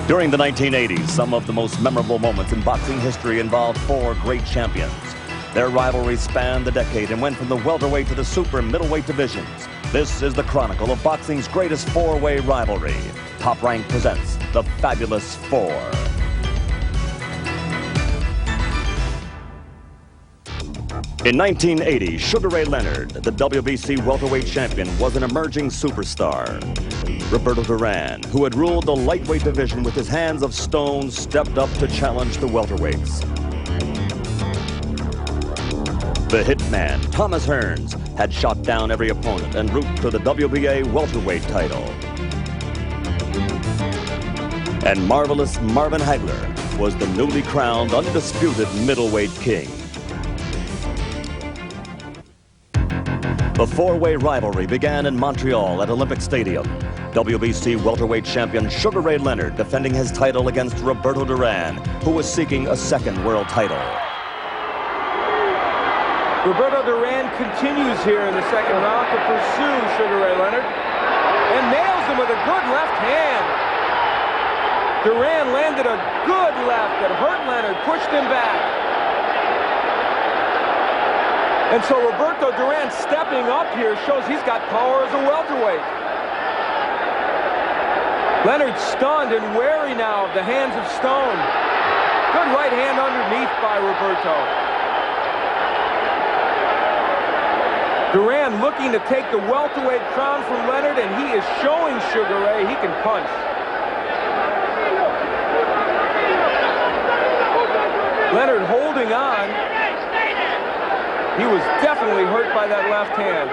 During the 1980s, some of the most memorable moments in boxing history involved four great champions. Their rivalry spanned the decade and went from the welterweight to the super middleweight divisions. This is the chronicle of boxing's greatest four-way rivalry. Top Rank presents the Fabulous Four. In 1980, Sugar Ray Leonard, the WBC welterweight champion, was an emerging superstar. Roberto Duran, who had ruled the lightweight division with his hands of stone, stepped up to challenge the welterweights. The hitman, Thomas Hearns, had shot down every opponent en route to the WBA welterweight title. And marvelous Marvin Hagler was the newly crowned, undisputed middleweight king. The four-way rivalry began in Montreal at Olympic Stadium. WBC welterweight champion Sugar Ray Leonard defending his title against Roberto Duran, who was seeking a second world title. Roberto Duran continues here in the second round to pursue Sugar Ray Leonard and nails him with a good left hand. Duran landed a good left that hurt Leonard, pushed him back. And so Roberto Duran stepping up here shows he's got power as a welterweight. Leonard stunned and wary now of the hands of stone. Good right hand underneath by Roberto. Duran looking to take the welterweight crown from Leonard, and he is showing Sugar Ray he can punch. Leonard holding on. He was definitely hurt by that left hand.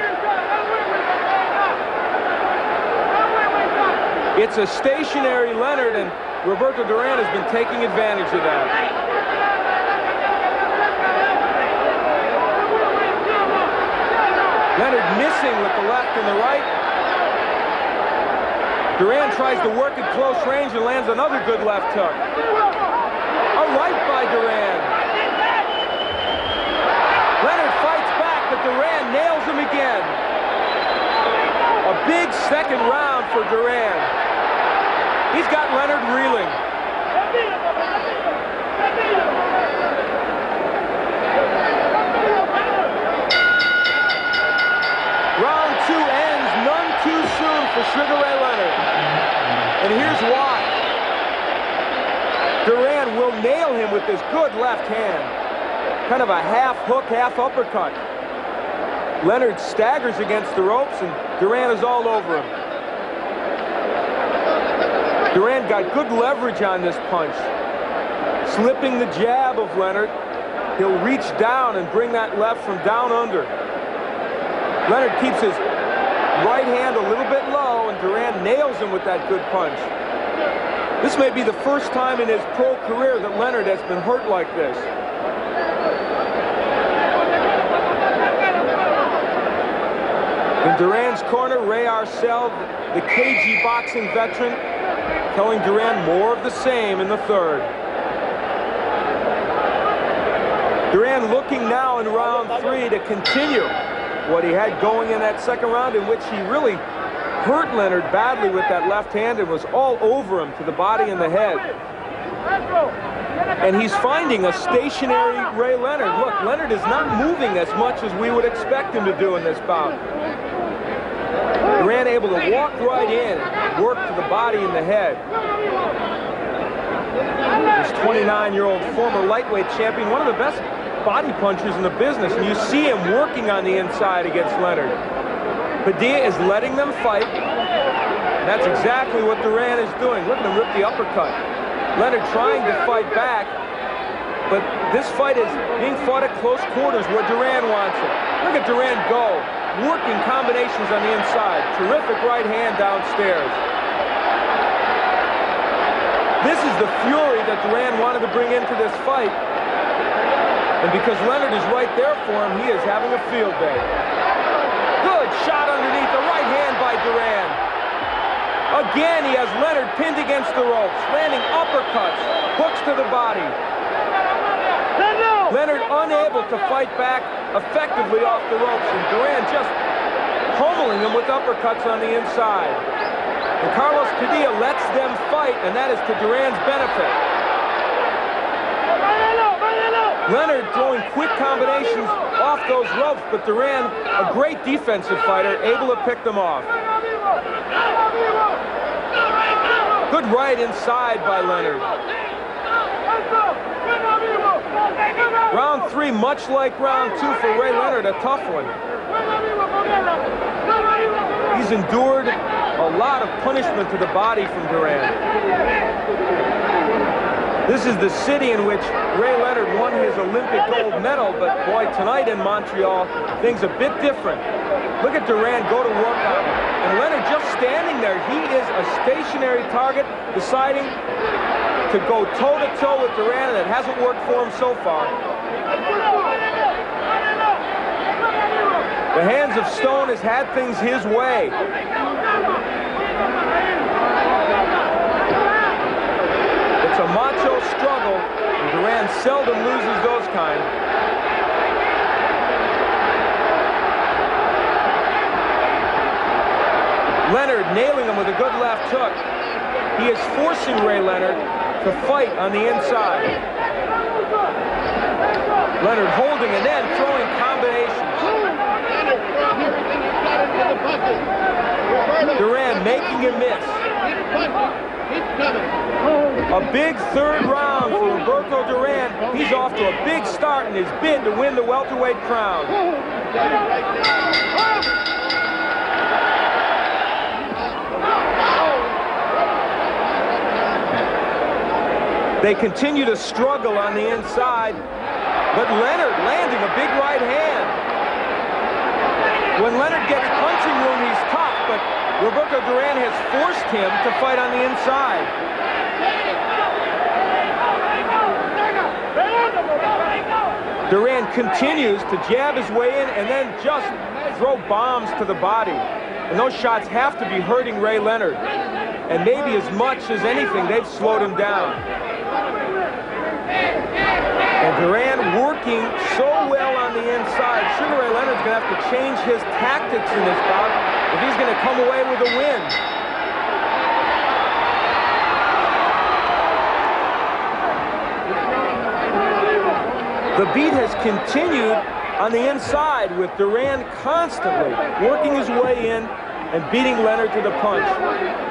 It's a stationary Leonard, and Roberto Duran has been taking advantage of that. Leonard missing with the left and the right. Duran tries to work at close range and lands another good left hook. A right by Duran. Leonard fights back, but Duran nails him again. A big second round for Duran. He's got Leonard reeling. Round two ends none too soon for Sugar Ray Leonard. And here's why. Duran will nail him with this good left hand. Kind of a half hook, half uppercut. Leonard staggers against the ropes, and Duran is all over him. Duran got good leverage on this punch. Slipping the jab of Leonard, he'll reach down and bring that left from down under. Leonard keeps his right hand a little bit low, and Duran nails him with that good punch. This may be the first time in his pro career that Leonard has been hurt like this. In Duran's corner, Ray Arcel, the KG boxing veteran, telling Duran more of the same in the third. Duran looking now in round three to continue what he had going in that second round, in which he really hurt Leonard badly with that left hand and was all over him to the body and the head. And he's finding a stationary Ray Leonard. Look, Leonard is not moving as much as we would expect him to do in this bout. Duran able to walk right in, work to the body and the head. This 29-year-old former lightweight champion, one of the best body punchers in the business, and you see him working on the inside against Leonard. Padilla is letting them fight. That's exactly what Duran is doing. Look at him rip the uppercut. Leonard trying to fight back, but this fight is being fought at close quarters where Duran wants it. Look at Duran go, working combinations on the inside. Terrific right hand downstairs. This is the fury that Duran wanted to bring into this fight. And because Leonard is right there for him, he is having a field day. Good shot underneath, the right hand by Duran. Again, he has Leonard pinned against the ropes, landing uppercuts, hooks to the body. Leonard unable to fight back effectively off the ropes, and Duran just pummeling him with uppercuts on the inside. And Carlos Padilla lets them fight, and that is to Duran's benefit. Leonard throwing quick combinations off those ropes, but Duran, a great defensive fighter, able to pick them off. Good right inside by Leonard. Round 3, much like round 2 for Ray Leonard, a tough one. He's endured a lot of punishment to the body from Duran. This is the city in which Ray Leonard won his Olympic gold medal, but boy, tonight in Montreal, things a bit different. Look at Duran go to work on him. And Leonard just standing there. He is a stationary target, deciding to go toe-to-toe with Duran, and it hasn't worked for him so far. The hands of Stone has had things his way. It's a macho struggle, and Duran seldom loses those kind. Leonard nailing him with a good left hook. He is forcing Ray Leonard to fight on the inside. Leonard holding and then throwing combinations. Duran making him miss. A big third round for Roberto Duran. He's off to a big start in his bid to win the welterweight crown. They continue to struggle on the inside, but Leonard landing a big right hand. When Leonard gets punching room, he's tough, but Roberto Duran has forced him to fight on the inside. Duran continues to jab his way in and then just throw bombs to the body. And those shots have to be hurting Ray Leonard. And maybe as much as anything, they've slowed him down. And Duran working so well on the inside. Sugar Ray Leonard's going to have to change his tactics in this bout if he's going to come away with a win. The beat has continued on the inside with Duran constantly working his way in and beating Leonard to the punch.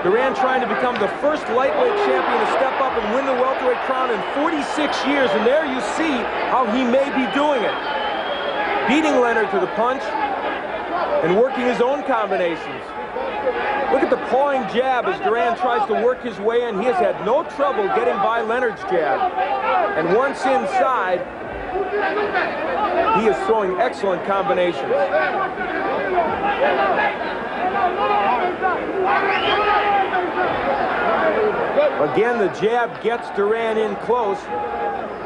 Duran trying to become the first lightweight champion to step up and win the welterweight crown in 46 years, and there you see how he may be doing it. Beating Leonard to the punch and working his own combinations. Look at the pawing jab as Duran tries to work his way in. He has had no trouble getting by Leonard's jab. And once inside, he is throwing excellent combinations. Again, the jab gets Duran in close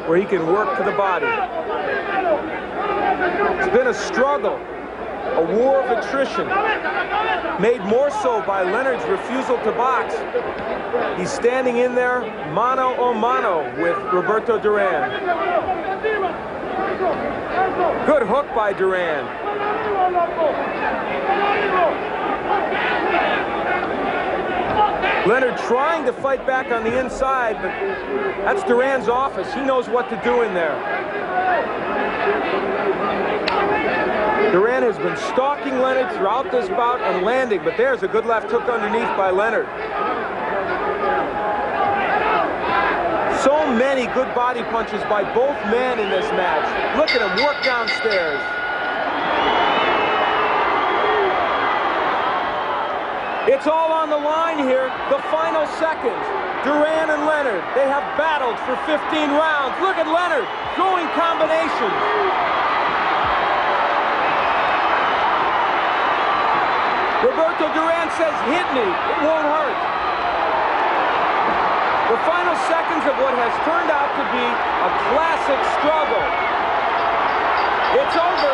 where he can work to the body. It's been a struggle, a war of attrition, made more so by Leonard's refusal to box. He's standing in there mano a mano with Roberto Duran. Good hook by Duran. Leonard trying to fight back on the inside, but that's Duran's office. He knows what to do in there. Duran has been stalking Leonard throughout this bout and landing, but there's a good left hook underneath by Leonard. So many good body punches by both men in this match. Look at him work downstairs. It's all on the line here. The final seconds. Duran and Leonard, they have battled for 15 rounds. Look at Leonard throwing combinations. Roberto Duran says, hit me, it won't hurt. The final seconds of what has turned out to be a classic struggle. It's over,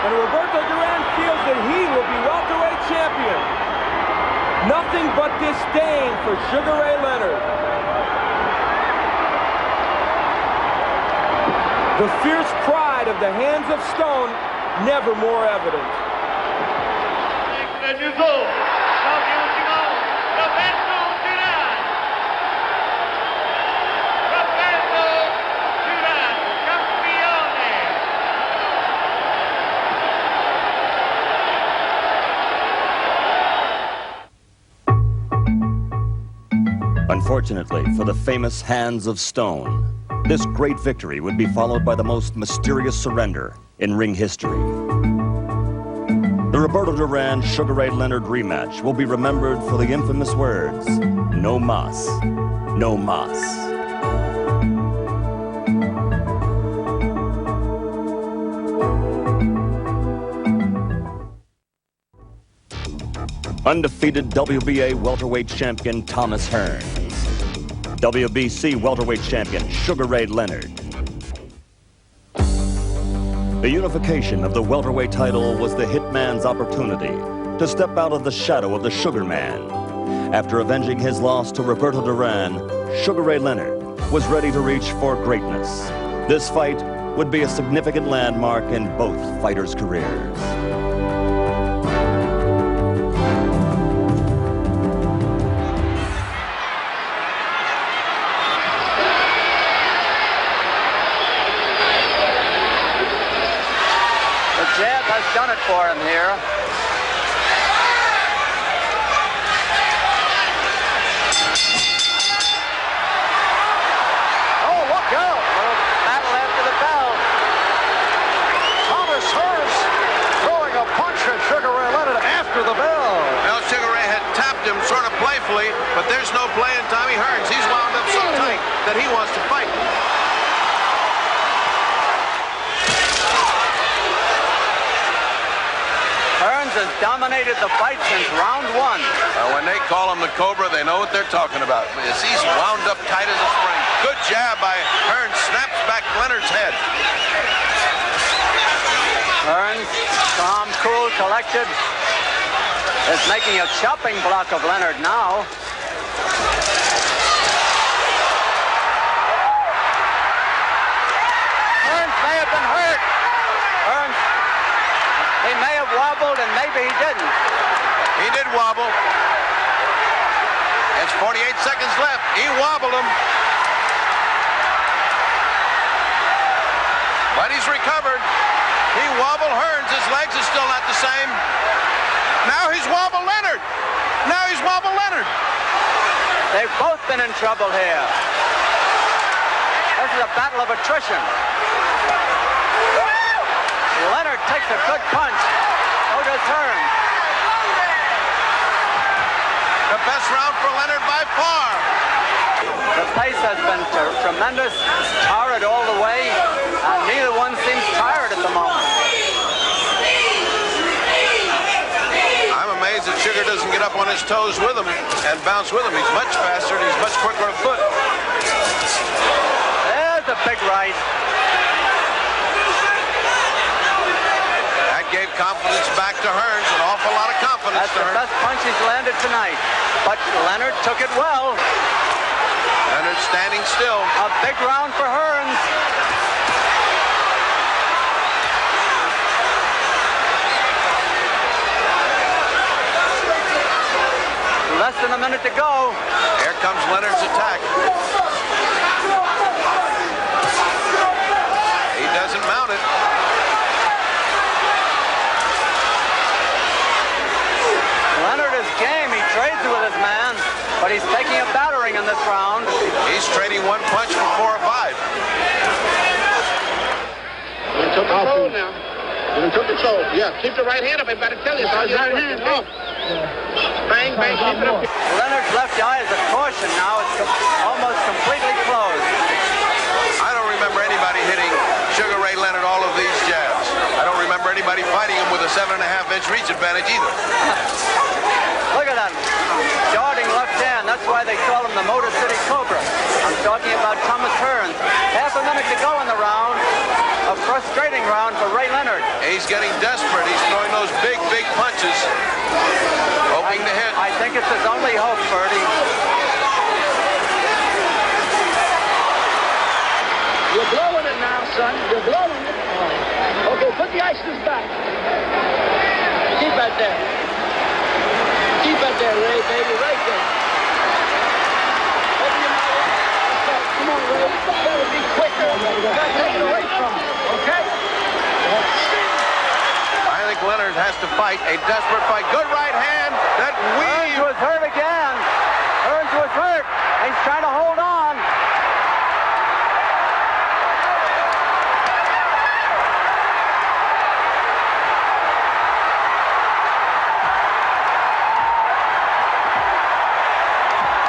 and Roberto Duran feels that he will be welterweight champion. Nothing but disdain for Sugar Ray Leonard. The fierce pride of the hands of Stone, never more evident. Champion final, Unfortunately for the famous Hands of Stone, this great victory would be followed by the most mysterious surrender in ring history. The Roberto Duran Sugar Ray Leonard rematch will be remembered for the infamous words, "No mas, no mas." Undefeated WBA welterweight champion Thomas Hearns. WBC welterweight champion Sugar Ray Leonard. The unification of the welterweight title was the Hitman's opportunity to step out of the shadow of the Sugar Man. After avenging his loss to Roberto Duran, Sugar Ray Leonard was ready to reach for greatness. This fight would be a significant landmark in both fighters' careers. Jab has done it for him here. Oh, look out! Battle after the bell. Thomas Hearns throwing a punch at Sugar Ray Leonard after the bell. Well, Sugar Ray had tapped him sort of playfully, but there's no play in Tommy Hearns. He's wound up so tight that he wants to fight. Hearns has dominated the fight since round one. When they call him the Cobra, they know what they're talking about. He's wound up tight as a spring. Good jab by Hearns. Snaps back Leonard's head. Hearns, calm, cool, collected, is making a chopping block of Leonard now. Hearns may have been hurt. Hearns, he may have wobbled and maybe he didn't. He did wobble. It's 48 seconds left. He wobbled him. But he's recovered. He wobbled Hearns. His legs are still not the same. Now he's wobbled Leonard. Now he's wobbled Leonard. They've both been in trouble here. This is a battle of attrition. Leonard takes a good punch. So does Hearns. The best round for Leonard by far. The pace has been tremendous, torrid all the way, and neither one seems tired at the moment. I'm amazed that Sugar doesn't get up on his toes with him and bounce with him. He's much faster and he's much quicker of foot. There's a big right. That gave confidence back to Hearns, an awful lot of confidence That's to the Hearns. best punch he's landed tonight. But Leonard took it well. Leonard standing still. A big round for Hearns. Less than a minute to go. Here comes Leonard's attack. He doesn't mount it. Leonard is game. He trades with his man, but he's taking a battering in this round. He's trading one punch for 4 or 5. You took control now. You took control. Yeah, keep the right hand up. I better tell you. Right hand up. Bang, bang, keep it up. Leonard's left eye is a caution now. It's almost completely closed. I don't remember anybody hitting Sugar Ray Leonard all of these jabs. I don't remember anybody fighting him with a 7.5-inch reach advantage either. Look at that. Darting left hand. That's why they call him the Motor City Cobra. I'm talking about Thomas Hearns. Half a minute to go in the round. A frustrating round for Ray Leonard. He's getting desperate. He's throwing those big, big punches, hoping to hit. I think it's his only hope, Bertie. You're blowing it now, son. You're blowing it. Okay, put the ices back. Keep that there. Keep that there, Ray, baby. Right there. Open your mouth. Come on, Ray. You better be quicker. You gotta take it away from him, okay? I think Leonard has to fight a desperate fight. Good right hand that Hearns weave. was hurt again. Hearns was hurt. He's trying to hold on.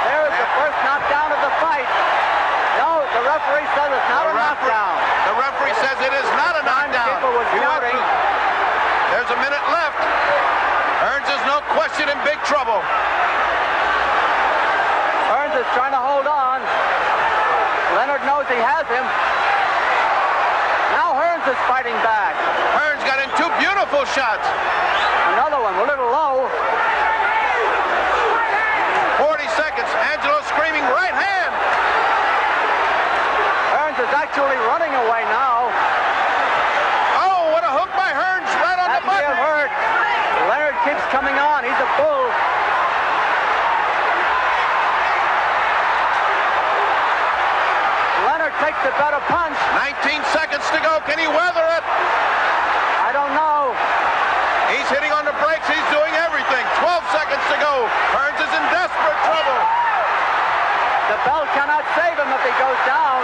There is the first knockdown of the fight. No, the referee says it's not a knockdown. The referee says it is not a knockdown. People was shouting. There's a minute left. Hearns is no question in big trouble. Hearns is trying to hold on. Leonard knows he has him. Now Hearns is fighting back. Hearns got in two beautiful shots. Another one, a little low. 40 seconds. Angelo screaming right hand. Hearns is actually running away now. Oh, what a hook by Hearns right on That the may button. have hurt. Leonard keeps coming on. He's a bull. Leonard takes the better punch. 19 seconds to go. Can he weather it? I don't know. He's hitting on the brakes. He's doing everything. 12 seconds to go. Hearns is in desperate trouble. The bell cannot save him if he goes down.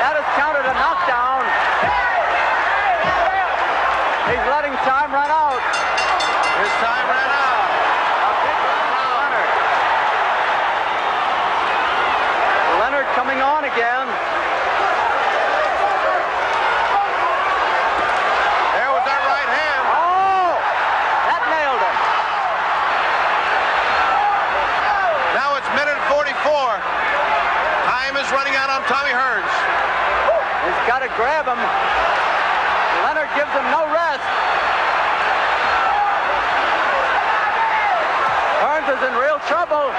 That is counted a knockdown. He's letting time run out. His time ran out. A big run by Leonard. Leonard coming on again. There was that right hand. Oh! That nailed him. Now it's minute 44. Time is running out on Tommy Hearns. He's got to grab him. Leonard gives him no rest. Hearns is in real trouble.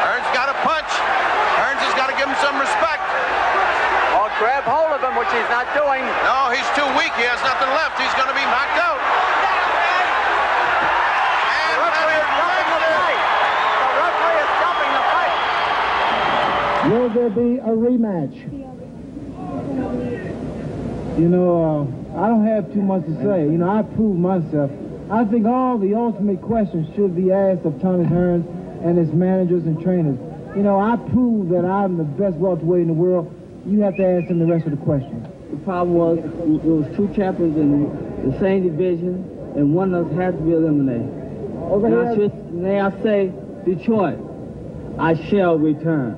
Hearns got a punch. Hearns has got to give him some respect. Or grab hold of him, which he's not doing. No, he's too weak. He has nothing left. He's going to be knocked out. And The referee is stopping the fight. The referee is stopping the fight. Will there be a rematch? You know, I don't have too much to say. You know, I proved myself. I think all the ultimate questions should be asked of Thomas Hearns and his managers and trainers. You know, I proved that I'm the best welterweight in the world. You have to ask him the rest of the questions. The problem was there was two champions in the same division, and one of us had to be eliminated. May I say, Detroit, I shall return.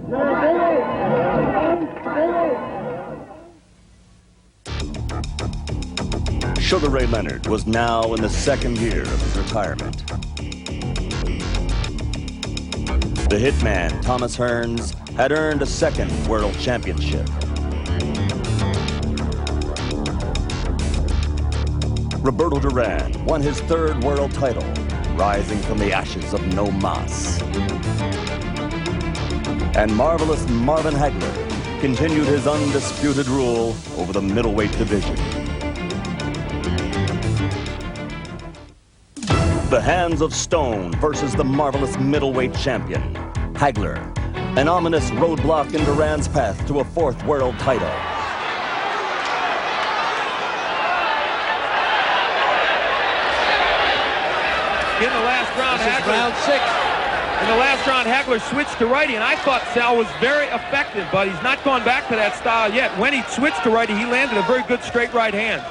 Sugar Ray Leonard was now in the second year of his retirement. The hitman, Thomas Hearns, had earned a second world championship. Roberto Duran won his third world title, rising from the ashes of No Mas. And marvelous Marvin Hagler continued his undisputed rule over the middleweight division. The Hands of Stone versus the marvelous middleweight champion, Hagler, an ominous roadblock in Duran's path to a fourth world title. In the last round, round 6. In the last round, Hagler switched to righty, and I thought Sal was very effective, but he's not gone back to that style yet. When he switched to righty, he landed a very good straight right hand.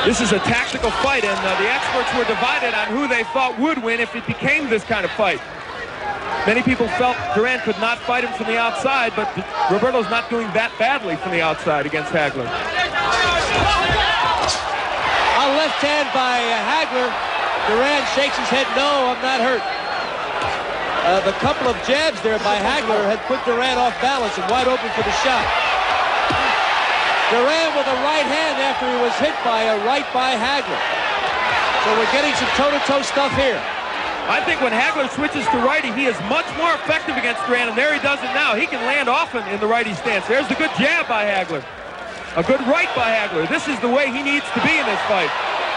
This is a tactical fight, and the experts were divided on who they thought would win if it became this kind of fight. Many people felt Duran could not fight him from the outside, but Roberto's not doing that badly from the outside against Hagler. A left hand by Hagler. Duran shakes his head, no, I'm not hurt. The couple of jabs there by Hagler had put Duran off balance and wide open for the shot. Duran with a right hand after he was hit by a right by Hagler. So we're getting some toe-to-toe stuff here. I think when Hagler switches to righty, he is much more effective against Duran, and there he does it now. He can land often in the righty stance. There's the good jab by Hagler. A good right by Hagler. This is the way he needs to be in this fight.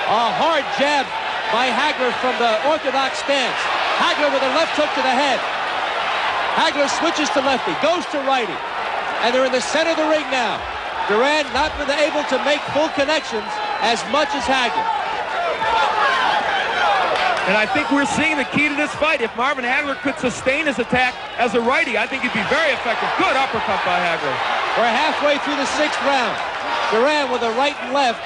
A hard jab by Hagler from the orthodox stance. Hagler with a left hook to the head. Hagler switches to lefty, goes to righty. and they're in the center of the ring now. Duran not been able to make full connections as much as Hagler. And I think we're seeing the key to this fight. If Marvin Hagler could sustain his attack as a righty, I think he'd be very effective. Good uppercut by Hagler. We're halfway through the 6th round. Duran with a right and left.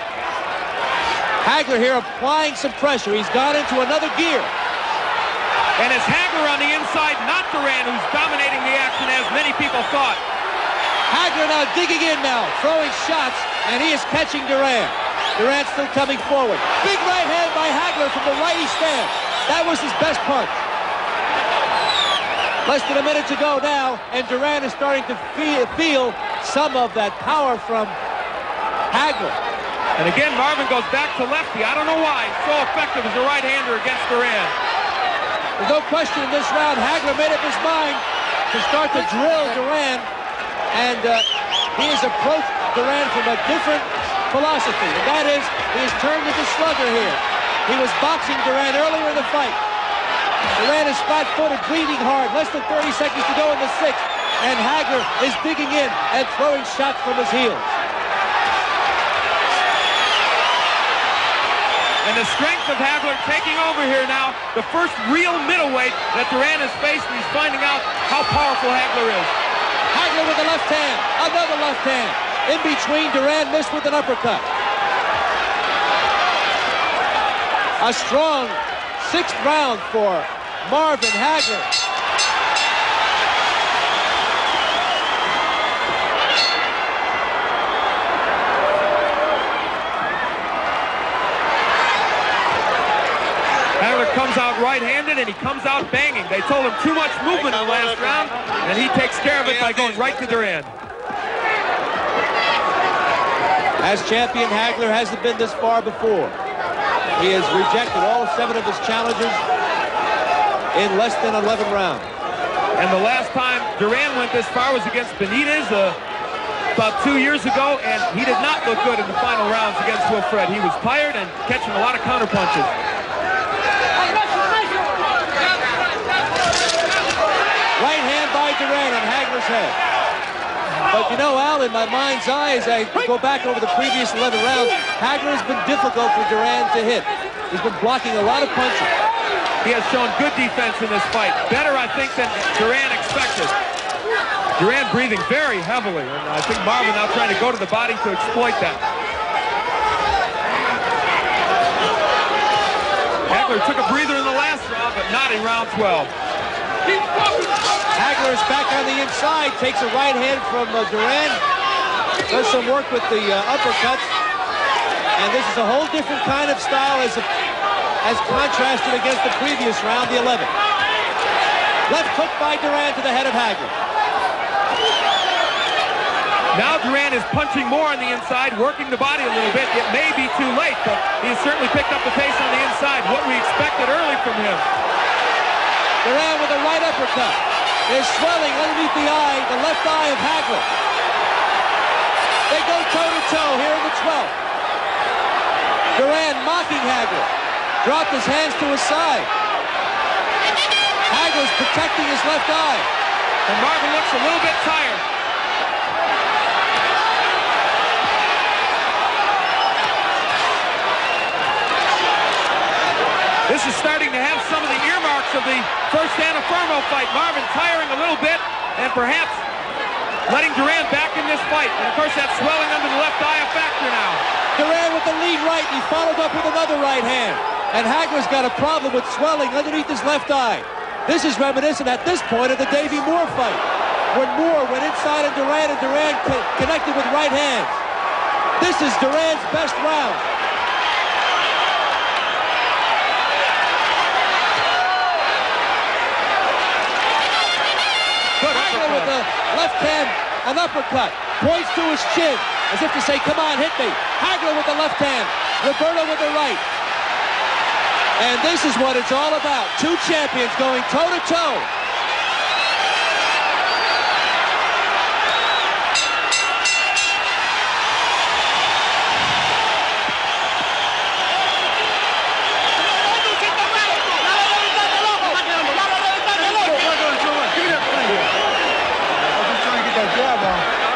Hagler here applying some pressure. He's gone into another gear. And it's Hagler on the inside, not Duran, who's dominating the action as many people thought. Hagler now digging in now, throwing shots, and he is catching Duran. Duran still coming forward. Big right hand by Hagler from the righty stance. That was his best punch. Less than a minute to go now, and Duran is starting to feel some of that power from Hagler. And again, Marvin goes back to lefty. I don't know why. So effective as a right-hander against Duran. There's no question in this round, Hagler made up his mind to start to drill Duran, and he has approached Duran from a different philosophy, and that is he has turned into slugger here. He was boxing Duran earlier in the fight. Duran is flat-footed, breathing hard, less than 30 seconds to go in the 6th, and Hagler is digging in and throwing shots from his heels. And the strength of Hagler taking over here now. The first real middleweight that Duran has faced, and he's finding out how powerful Hagler is. Hagler with the left hand, another left hand. In between, Duran missed with an uppercut. A strong 6th round for Marvin Hagler. Hagler comes out right-handed, and he comes out banging. They told him too much movement in the last round, and he takes care of it by going right to Duran. As champion, Hagler hasn't been this far before. He has rejected all 7 of his challengers in less than 11 rounds. And the last time Duran went this far was against Benitez about 2 years ago, and he did not look good in the final rounds against Wilfred. He was tired and catching a lot of counterpunches. Right hand by Duran on Hagler's head. But you know, Al, in my mind's eye, as I go back over the previous 11 rounds, Hagler has been difficult for Duran to hit. He's been blocking a lot of punches. He has shown good defense in this fight. Better, I think, than Duran expected. Duran breathing very heavily, and I think Marvin now trying to go to the body to exploit that. Hagler took a breather in the last round, but not in round 12. Hagler is back on the inside, takes a right hand from Duran, does some work with the uppercuts, and this is a whole different kind of style as contrasted against the previous round, the 11th. Left hook by Duran to the head of Hagler. Now Duran is punching more on the inside, working the body a little bit. It may be too late, but he's certainly picked up the pace on the inside, what we expected early from him. Duran with a right uppercut. There's swelling underneath the eye, the left eye of Hagler. They go toe-to-toe here in the 12th. Duran mocking Hagler. Dropped his hands to his side. Hagler's protecting his left eye. And Marvin looks a little bit tired. This is starting to have some of the earmarks of the first Anna Fermo fight. Marvin tiring a little bit and perhaps letting Duran back in this fight. And of course that swelling under the left eye a factor now. Duran with the lead right, he followed up with another right hand. And Hagler's got a problem with swelling underneath his left eye. This is reminiscent at this point of the Davey Moore fight, when Moore went inside on Duran and Duran connected with right hands. This is Duran's best round. Hagler with the left hand, an uppercut, points to his chin, as if to say, come on, hit me. Hagler with the left hand, Roberto with the right. And this is what it's all about. Two champions going toe-to-toe. Jab on.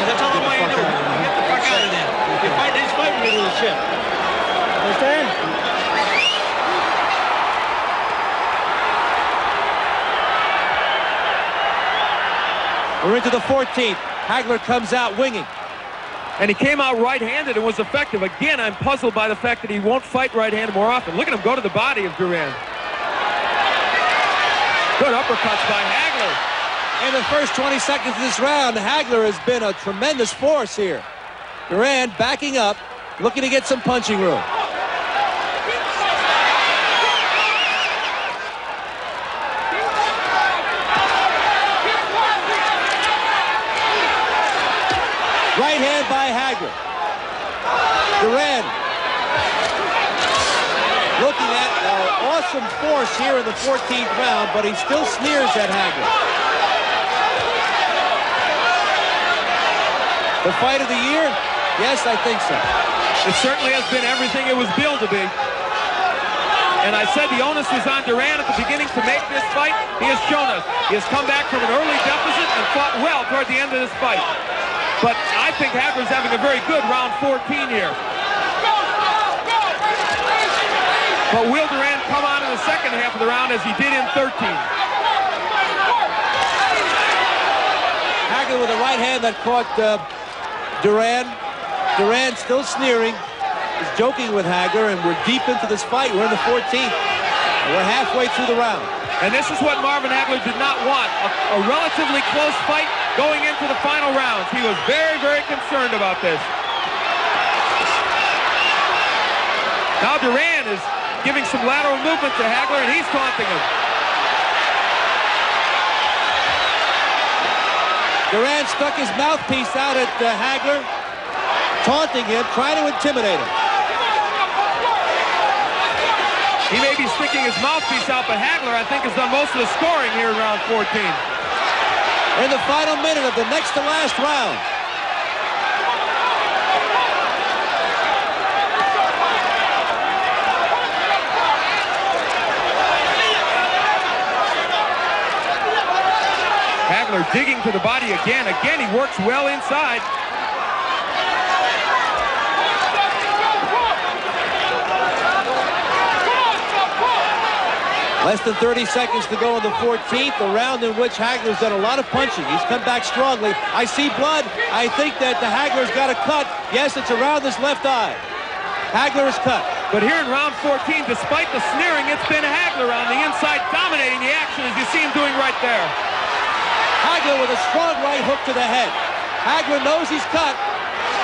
That's all I want you to do. Get the fuck out of there. If you fight, he's fighting me to the ship. Understand? We're into the 14th. Hagler comes out winging. And he came out right-handed and was effective. Again, I'm puzzled by the fact that he won't fight right-handed more often. Look at him go to the body of Duran. Good uppercuts by Hagler. In the first 20 seconds of this round, Hagler has been a tremendous force here. Duran backing up, looking to get some punching room. Right hand by Hagler. Duran looking at awesome force here in the 14th round, but he still sneers at Hagler. The fight of the year? Yes, I think so. It certainly has been everything it was billed to be. And I said the onus was on Duran at the beginning to make this fight. He has shown us. He has come back from an early deficit and fought well toward the end of this fight. But I think Hagler's having a very good round 14 here. But will Duran come on in the second half of the round as he did in 13? Hagler with a right hand that caught Duran. Duran still sneering. He's joking with Hagler, and we're deep into this fight. We're in the 14th. And we're halfway through the round. And this is what Marvin Hagler did not want. A relatively close fight going into the final rounds. He was very, very concerned about this. Now Duran is giving some lateral movement to Hagler, and he's taunting him. Duran stuck his mouthpiece out at Hagler, taunting him, trying to intimidate him. He may be sticking his mouthpiece out, but Hagler, I think, has done most of the scoring here in round 14. We're in the final minute of the next to last round. Hagler digging to the body again. Again, he works well inside. Less than 30 seconds to go in the 14th, a round in which Hagler's done a lot of punching. He's come back strongly. I see blood. I think that the Hagler's got a cut. Yes, it's around his left eye. Hagler is cut. But here in round 14, despite the sneering, it's been Hagler on the inside dominating the action, as you see him doing right there. Hagler with a strong right hook to the head. Hagler knows he's cut.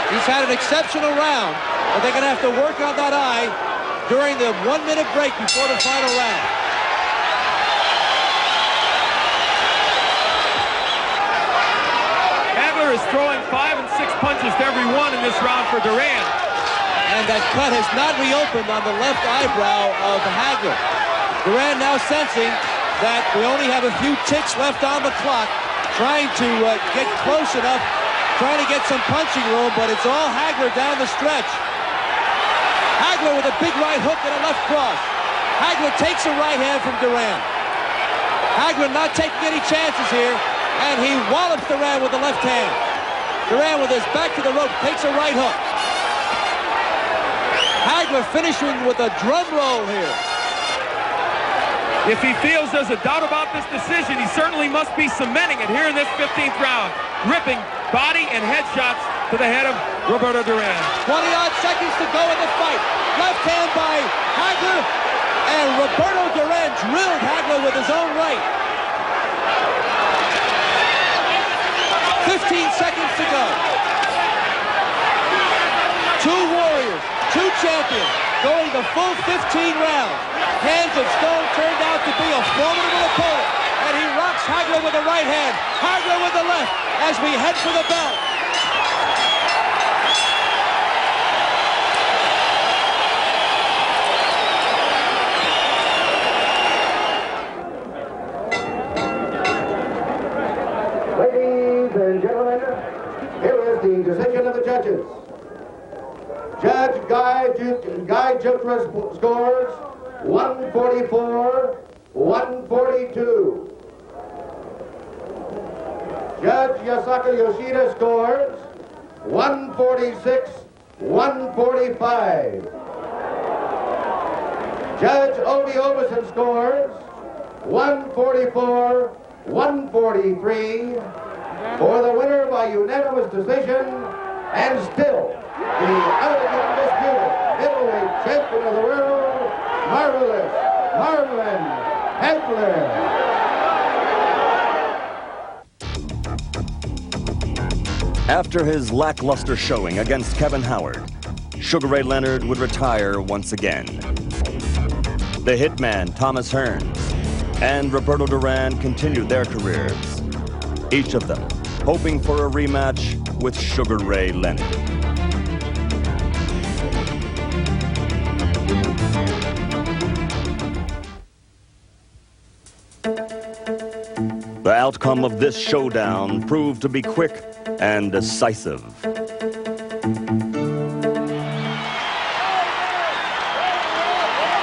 He's had an exceptional round, but they're going to have to work on that eye during the 1-minute break before the final round. Is throwing 5 and 6 punches to every one in this round for Duran. And that cut has not reopened on the left eyebrow of Hagler. Duran now sensing that we only have a few ticks left on the clock, trying to get close enough, trying to get some punching room, but it's all Hagler down the stretch. Hagler with a big right hook and a left cross. Hagler takes a right hand from Duran. Hagler not taking any chances here, and he wallops Duran with the left hand. Duran with his back to the rope takes a right hook. Hagler finishing with a drum roll here. If he feels there's a doubt about this decision, he certainly must be cementing it here in this 15th round. Ripping body and head shots to the head of Roberto Duran. 20-odd seconds to go in the fight. Left hand by Hagler, and Roberto Duran drilled Hagler with his own right. 15 seconds to go. Two warriors, two champions, going the full 15 rounds. Hands of Stone turned out to be a formidable opponent, and he rocks Hagler with the right hand, Hagler with the left, as we head for the belt. Ladies and gentlemen, here is the decision of the judges. Judge Guy Jutra scores 144-142. Judge Yasaka Yoshida scores 146, 145. Judge Odie Oberson scores 144, 143 for the winner by unanimous decision, and still the undisputed middleweight champion of the world, Marvelous Marvin Hagler. After his lackluster showing against Kevin Howard, Sugar Ray Leonard would retire once again. The hitman Thomas Hearns and Roberto Duran continued their careers, each of them hoping for a rematch with Sugar Ray Leonard. The outcome of this showdown proved to be quick and decisive.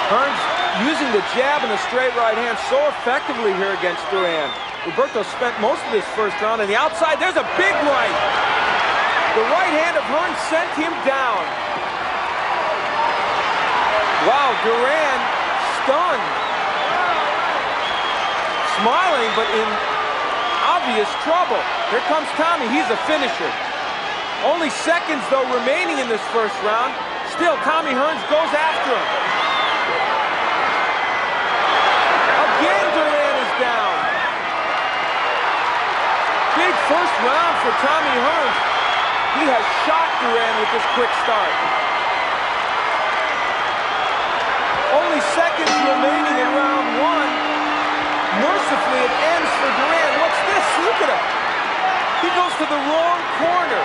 Hearns using the jab and the straight right hand so effectively here against Duran. Roberto spent most of his first round on the outside. There's a big right. The right hand of Hearns sent him down. Wow, Duran stunned. Smiling, but in obvious trouble. Here comes Tommy. He's a finisher. Only seconds, though, remaining in this first round. Still, Tommy Hearns goes after him. Again, Duran is down. Big first round for Tommy Hearns. He has shocked Duran with this quick start. Only seconds remaining in round one. Mercifully, it ends for Duran. What's this? Look at him. He goes to the wrong corner.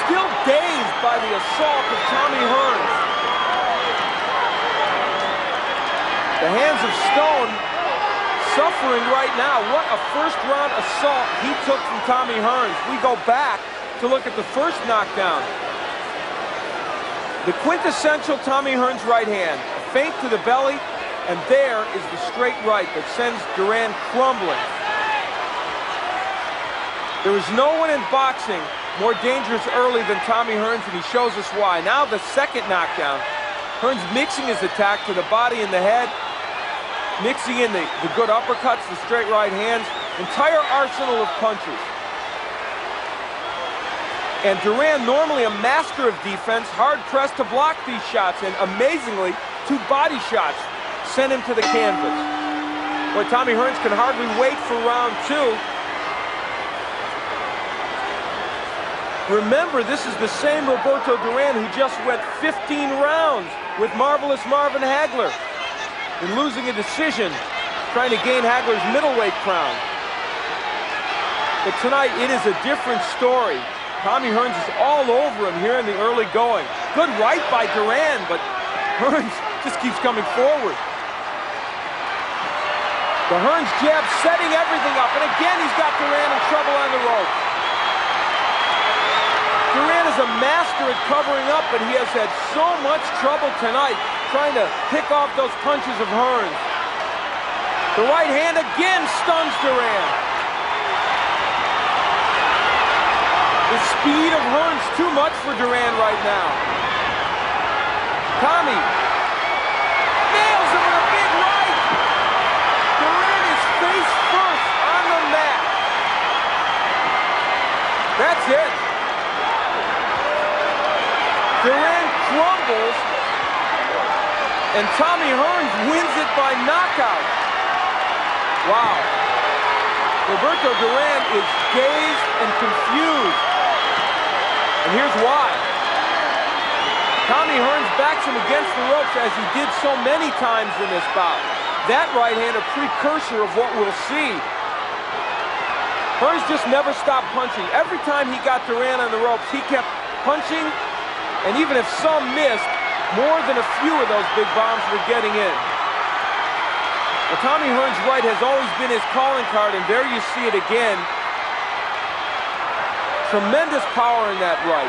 Still dazed by the assault of Tommy Hearns. The hands of Stone suffering right now. What a first-round assault he took from Tommy Hearns. We go back to look at the first knockdown. The quintessential Tommy Hearns right hand. A feint to the belly, and there is the straight right that sends Duran crumbling. There is no one in boxing more dangerous early than Tommy Hearns, and he shows us why. Now the second knockdown. Hearns mixing his attack to the body and the head, mixing in the good uppercuts, the straight right hands, entire arsenal of punches. And Duran, normally a master of defense, hard-pressed to block these shots, and amazingly, 2 body shots sent him to the canvas. Boy, Tommy Hearns can hardly wait for round 2. Remember, this is the same Roberto Duran who just went 15 rounds with Marvelous Marvin Hagler in losing a decision, trying to gain Hagler's middleweight crown. But tonight, it is a different story. Tommy Hearns is all over him here in the early going. Good right by Duran, but Hearns just keeps coming forward. The Hearns jab setting everything up, and again he's got Duran in trouble on the rope. Duran is a master at covering up, but he has had so much trouble tonight trying to pick off those punches of Hearns. The right hand again stuns Duran. The speed of Hearns too much for Duran right now. Tommy nails him with a big right. Duran is face first on the mat. That's it. Duran crumbles, and Tommy Hearns wins it by knockout. Wow. Roberto Duran is dazed and confused. And here's why. Tommy Hearns backs him against the ropes as he did so many times in this bout. That right hand a precursor of what we'll see. Hearns just never stopped punching. Every time he got Duran on the ropes, he kept punching. And even if some missed, more than a few of those big bombs were getting in. But Tommy Hearns' right has always been his calling card, and there you see it again. Tremendous power in that right.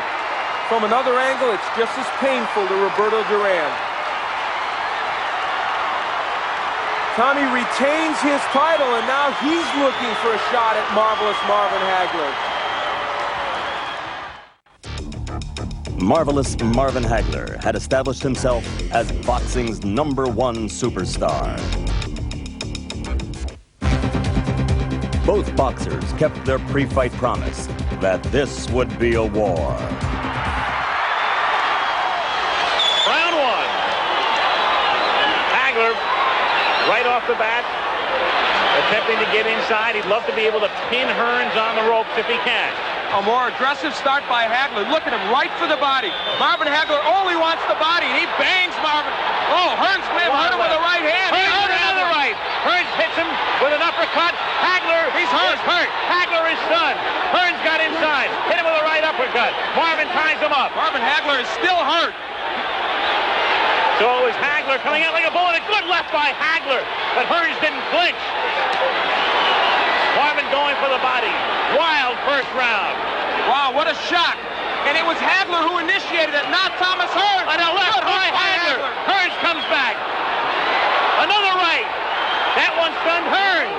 From another angle, it's just as painful to Roberto Duran. Tommy retains his title, and now he's looking for a shot at Marvelous Marvin Hagler. Marvelous Marvin Hagler had established himself as boxing's #1 superstar. Both boxers kept their pre-fight promise that this would be a war. Round 1. Hagler, right off the bat, attempting to get inside. He'd love to be able to pin Hearns on the ropes if he can. A more aggressive start by Hagler. Look at him, right for the body. Marvin Hagler only wants the body, and he bangs Marvin. Oh, Hearns may have hurt him with the right hand. Hearns with another right. Hearns hits him with an uppercut. Hagler, he's hurt. Hagler is stunned. Hearns got inside. Hit him with a right uppercut. Marvin ties him up. Marvin Hagler is still hurt. So it was Hagler coming out like a bullet. A good left by Hagler, but Hearns didn't flinch. Marvin going for the body. Wild first round. Wow, what a shock. And it was Hagler who initiated it, not Thomas Hearns. And a left by Hagler. Hearns comes back. Another right. That one stunned Hearns.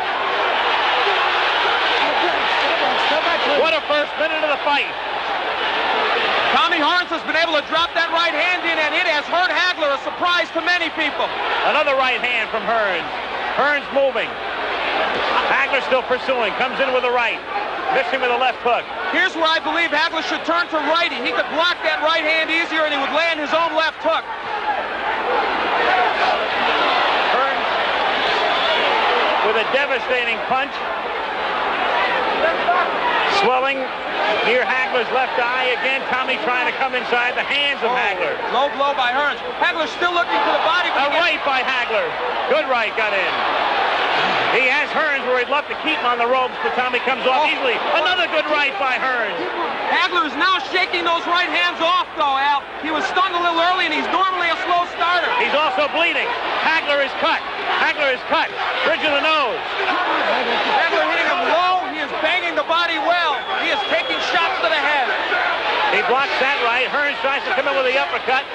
What a first minute of the fight. Tommy Hearns has been able to drop that right hand in, and it has hurt Hagler, a surprise to many people. Another right hand from Hearns. Hearns moving. Hagler still pursuing. Comes in with a right. Missing with a left hook. Here's where I believe Hagler should turn to righty. He could block that right hand easier, and he would land his own left hook. Hearns with a devastating punch. Swelling near Hagler's left eye. Again, Tommy trying to come inside the hands of Hagler. Low blow by Hearns. Hagler still looking for the body. A right by Hagler. Good right got in. He has Hearns where he'd love to keep him on the ropes, but Tommy comes off easily. Another good right by Hearns. Hagler is now shaking those right hands off, though, Al. He was stunned a little early, and he's normally a slow starter. He's also bleeding. Hagler is cut. Hagler is cut. Bridge of the nose. Hagler hitting him low. He is banging the body well. He is taking shots to the head. He blocks that right. Hearns tries to come in with the uppercut,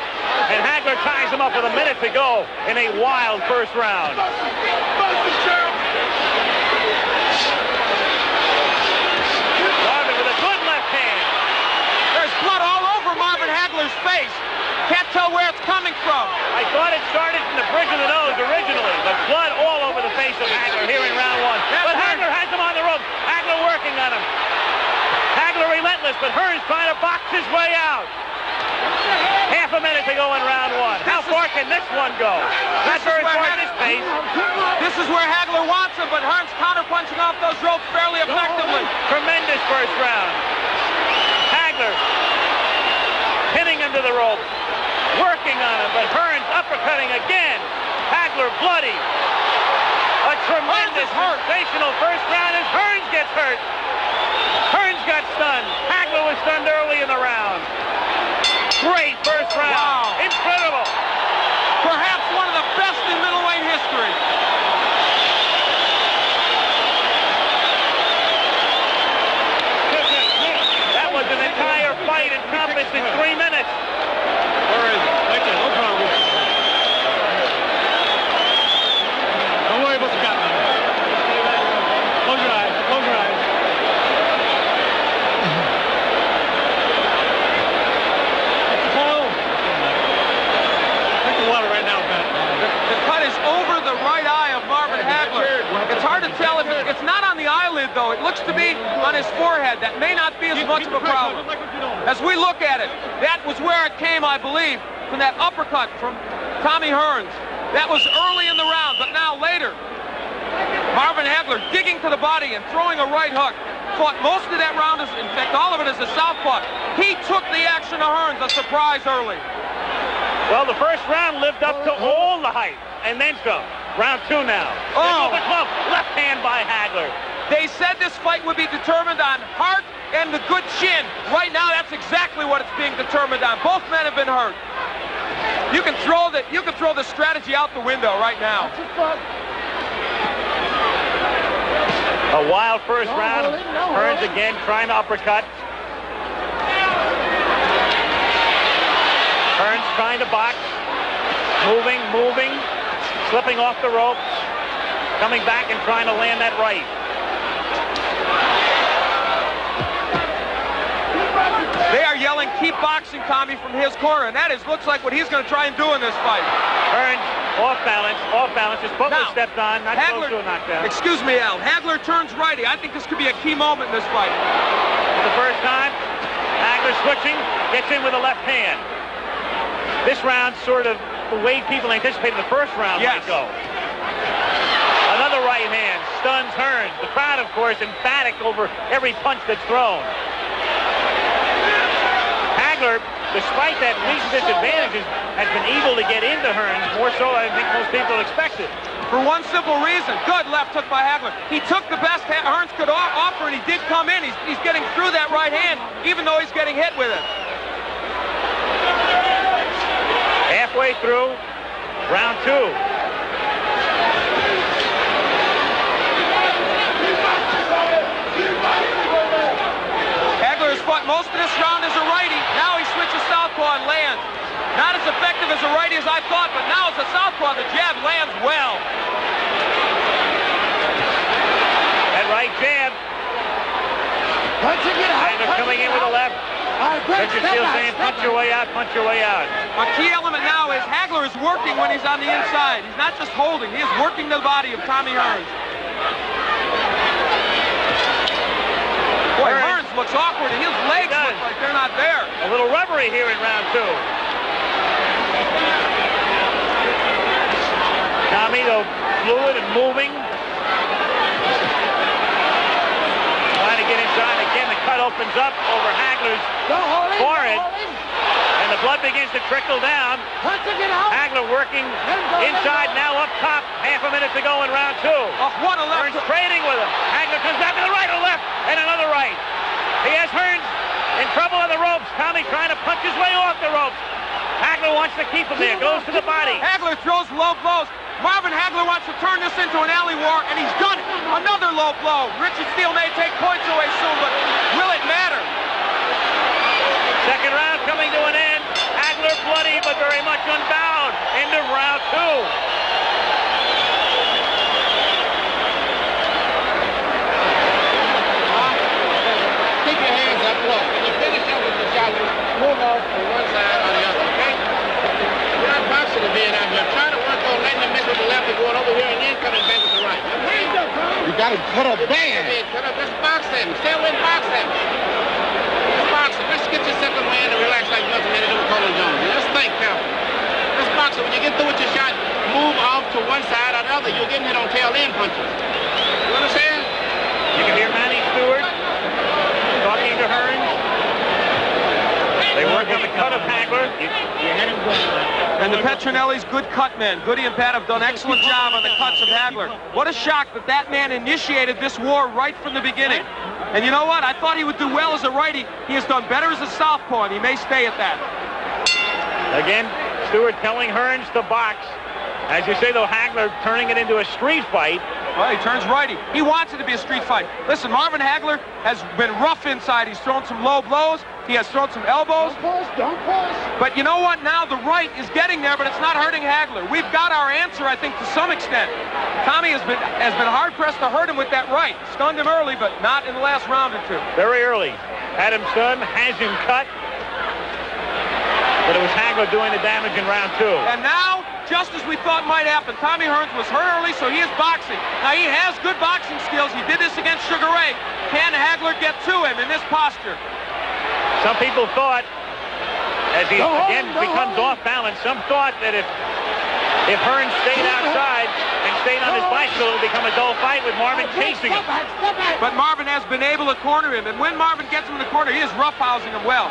and Hagler ties him up with a minute to go in a wild first round. Marvin with a good left hand. There's blood all over Marvin Hagler's face. Can't tell where it's coming from. I thought it started from the bridge of the nose originally, but blood all over the face of Hagler here in round 1. But Hagler has him on the rope. Hagler working on him. Hagler relentless, but Hearns trying to box his way out. Half a minute to go in round 1. How far can this one go? Not very far at this pace. This is where Hagler wants him, but Hearns counter-punching off those ropes fairly effectively. Tremendous first round. Hagler pinning him to the ropes. Working on him, but Hearns uppercutting again. Hagler bloody. A tremendous, sensational first round as Hearns gets hurt. Hearns got stunned. Hagler was stunned early in the round. Great first round. Wow. Incredible. Perhaps one of the best in middleweight history. That was an entire fight encompassed in 3 minutes. Where is it? Right there. No problem. Don't worry about the cat. Close your eyes. Close your eyes. The cut is over the right eye of Marvin Hagler. It's hard to tell if it's not on the eyelid, though. It looks to be on his forehead. That may not be as much of a problem. As we look at it, that was where it came, I believe, from that uppercut from Tommy Hearns. That was early in the round, but now later, Marvin Hagler digging to the body and throwing a right hook. Fought most of that round, in fact, all of it as a southpaw. He took the action to Hearns, a surprise early. Well, the first round lived up to all the hype, and then some. Round 2 now. Oh! The club, left hand by Hagler. They said this fight would be determined on heart and the good chin. Right now, that's exactly what it's being determined on. Both men have been hurt. You can throw the strategy out the window right now. A wild first round. Hearns again trying to uppercut. Hearns trying to box. Moving. Slipping off the ropes. Coming back and trying to land that right. They are yelling yelling, "Keep boxing, Tommy," from his corner, and that looks like what he's going to try and do in this fight. Hearns off balance. His foot was stepped on, not close to a knockdown. Excuse me, Al. Hagler turns righty. I think this could be a key moment in this fight. For the first time, Hagler switching, gets in with a left hand. This round sort of the way people anticipated the first round might go. Another right hand stuns Hearns. The crowd, of course, emphatic over every punch that's thrown. Hagler, despite that recent disadvantages, has been able to get into Hearns more so than I think most people expected. For one simple reason. Good left hook by Hagler. He took the best Hearns could offer, and he did come in. He's getting through that right hand, even though he's getting hit with it. Halfway through round 2. Hagler has fought most of this round as a righty. Now he switches southpaw and lands. Not as effective as a righty as I thought, but now as a southpaw, the jab lands well. That right jab. Hagler coming in with a left. Richard Steele saying, punch your way out, punch your way out. A key element now is Hagler is working when he's on the inside. He's not just holding. He is working the body of Tommy Hearns. Boy, Hearns looks awkward, and his legs look like they're not there. A little rubbery here in round 2. Tommy, though, fluid and moving. Trying to get inside. Again, the cut opens up over Hagler's forehead. And the blood begins to trickle down. Hagler working inside, now up top. Half a minute to go in round 2. What a left. Hearns trading with him. Hagler comes back to the right or left, and another right. He has Hearns in trouble on the ropes. Tommy trying to punch his way off the ropes. Hagler wants to keep him there. Goes to the body. Hagler throws low blows. Marvin Hagler wants to turn this into an alley war, and he's done it. Another low blow. Richard Steele may take points away soon, but will it matter? Second round coming to an end. Hagler bloody, but very much unbound. End of round 2. Keep your hands up. Look, when you finish up with the shot, you move off to one side or the other, okay? You're not boxing to being out here. Try to work on letting them mix with the left and going over here and then coming back with the right. Okay? You got to cut up bad. Cut up. Just box them. Stay away and box them. Just box them. Just get your second hand and relax like nothing had to do with Colin Jones. Just think careful. Just box it. When you get through with your shot, move off to one side or the other. You'll get hit on tail end punches. You understand? You can hear Manny Stewart talking to Hearns. They work on the cut of Hagler. And the Petronelli's good cut men. Goody and Pat have done an excellent job on the cuts of Hagler. What a shock that man initiated this war right from the beginning. And you know what? I thought he would do well as a righty. He has done better as a southpaw, and he may stay at that. Again, Stewart telling Hearns to box. As you say, though, Hagler turning it into a street fight. Well, he turns righty. He wants it to be a street fight. Listen, Marvin Hagler has been rough inside. He's thrown some low blows. He has thrown some elbows. Don't push. But you know what? Now the right is getting there, but it's not hurting Hagler. We've got our answer, I think, to some extent. Tommy has been hard-pressed to hurt him with that right. Stunned him early, but not in the last round or two. Very early. Adam Stun has him cut. But it was Hagler doing the damage in round 2. And now, just as we thought might happen, Tommy Hearns was hurt early, so he is boxing. Now, he has good boxing skills. He did this against Sugar Ray. Can Hagler get to him in this posture? Some people thought, as he again becomes off balance, some thought that if Hearns stayed outside and stayed on his bicycle, it would become a dull fight with Marvin chasing him. But Marvin has been able to corner him, and when Marvin gets him in the corner, he is roughhousing him well.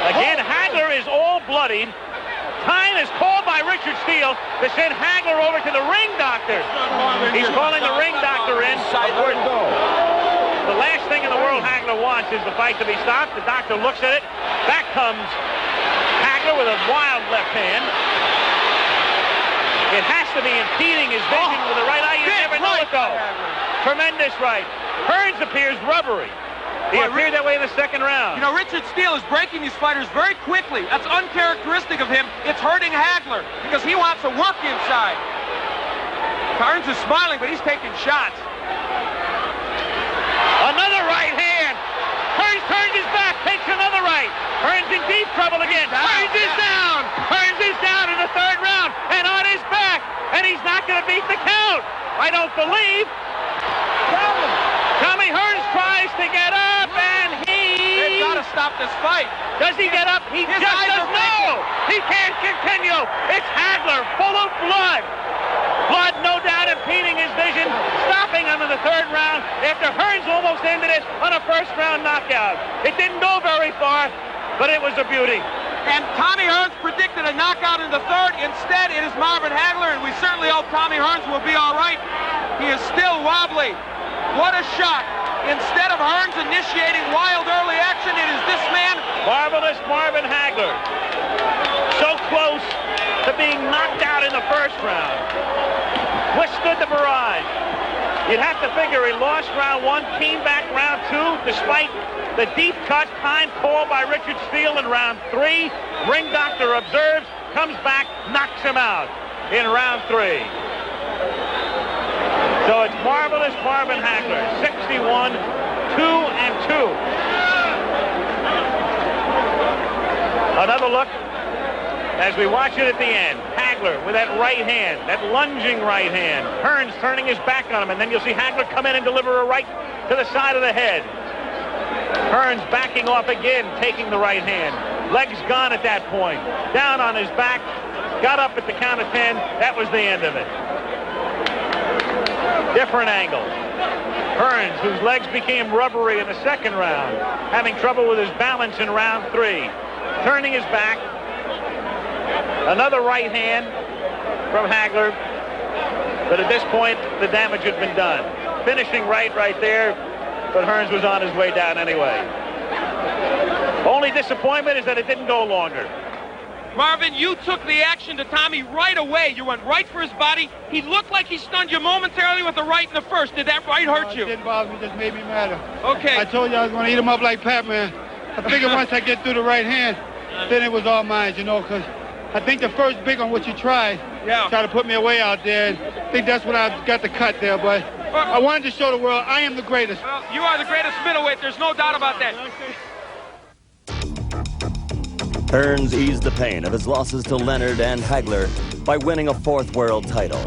Again, Hagler is all bloodied. Time is called by Richard Steele to send Hagler over to the ring doctor. He's calling the ring doctor in. The last thing in the world Hagler wants is the fight to be stopped. The doctor looks at it. Back comes Hagler with a wild left hand. It has to be impeding his vision with the right eye. You never know it, though. Tremendous right. Hearns appears rubbery. He appeared that way in the second round. You know, Richard Steele is breaking these fighters very quickly. That's uncharacteristic of him. It's hurting Hagler because he wants to work inside. Hearns is smiling, but he's taking shots. Another right hand. Hearns turns his back, takes another right. Hearns in deep trouble again. Hearns is down. Hearns is down in the third round and on his back. And he's not going to beat the count. I don't believe. Tommy Hearns tries to get up, and They've got to stop this fight. Does he get up? He just doesn't know. He can't continue. It's Hagler, full of blood. Blood, no doubt, impeding his vision, stopping him in the third round after Hearns almost ended it on a first-round knockout. It didn't go very far, but it was a beauty. And Tommy Hearns predicted a knockout in the third. Instead, it is Marvin Hagler, and we certainly hope Tommy Hearns will be all right. He is still wobbly. What a shot. Instead of Hearns initiating wild early action, it is this man. Marvelous Marvin Hagler. So close to being knocked out in the first round. Withstood the barrage. You'd have to figure he lost round one, came back round two, despite the deep cut time called by Richard Steele in round three. Ring doctor observes, comes back, knocks him out in round three. So it's Marvelous Marvin Hagler, 61, 2-2. Another look as we watch it at the end. Hagler with that right hand, that lunging right hand. Hearns turning his back on him, and then you'll see Hagler come in and deliver a right to the side of the head. Hearns backing off again, taking the right hand. Legs gone at that point. Down on his back, got up at the count of 10. That was the end of it. Different angle. Hearns, whose legs became rubbery in the second round, having trouble with his balance in round three. Turning his back. Another right hand from Hagler. But at this point, the damage had been done. Finishing right there, but Hearns was on his way down anyway. Only disappointment is that it didn't go longer. Marvin, you took the action to Tommy right away. You went right for his body. He looked like he stunned you momentarily with the right in the first. Did that right hurt you? It didn't bother me. It just made me madder. Okay. I told you I was going to eat him up like Pac-Man. I figured once I get through the right hand, then it was all mine, you know, because I think the first big one, what you tried, try to put me away out there, and I think that's when I got the cut there, but I wanted to show the world I am the greatest. Well, you are the greatest middleweight. There's no doubt about that. Hearns eased the pain of his losses to Leonard and Hagler by winning a fourth world title.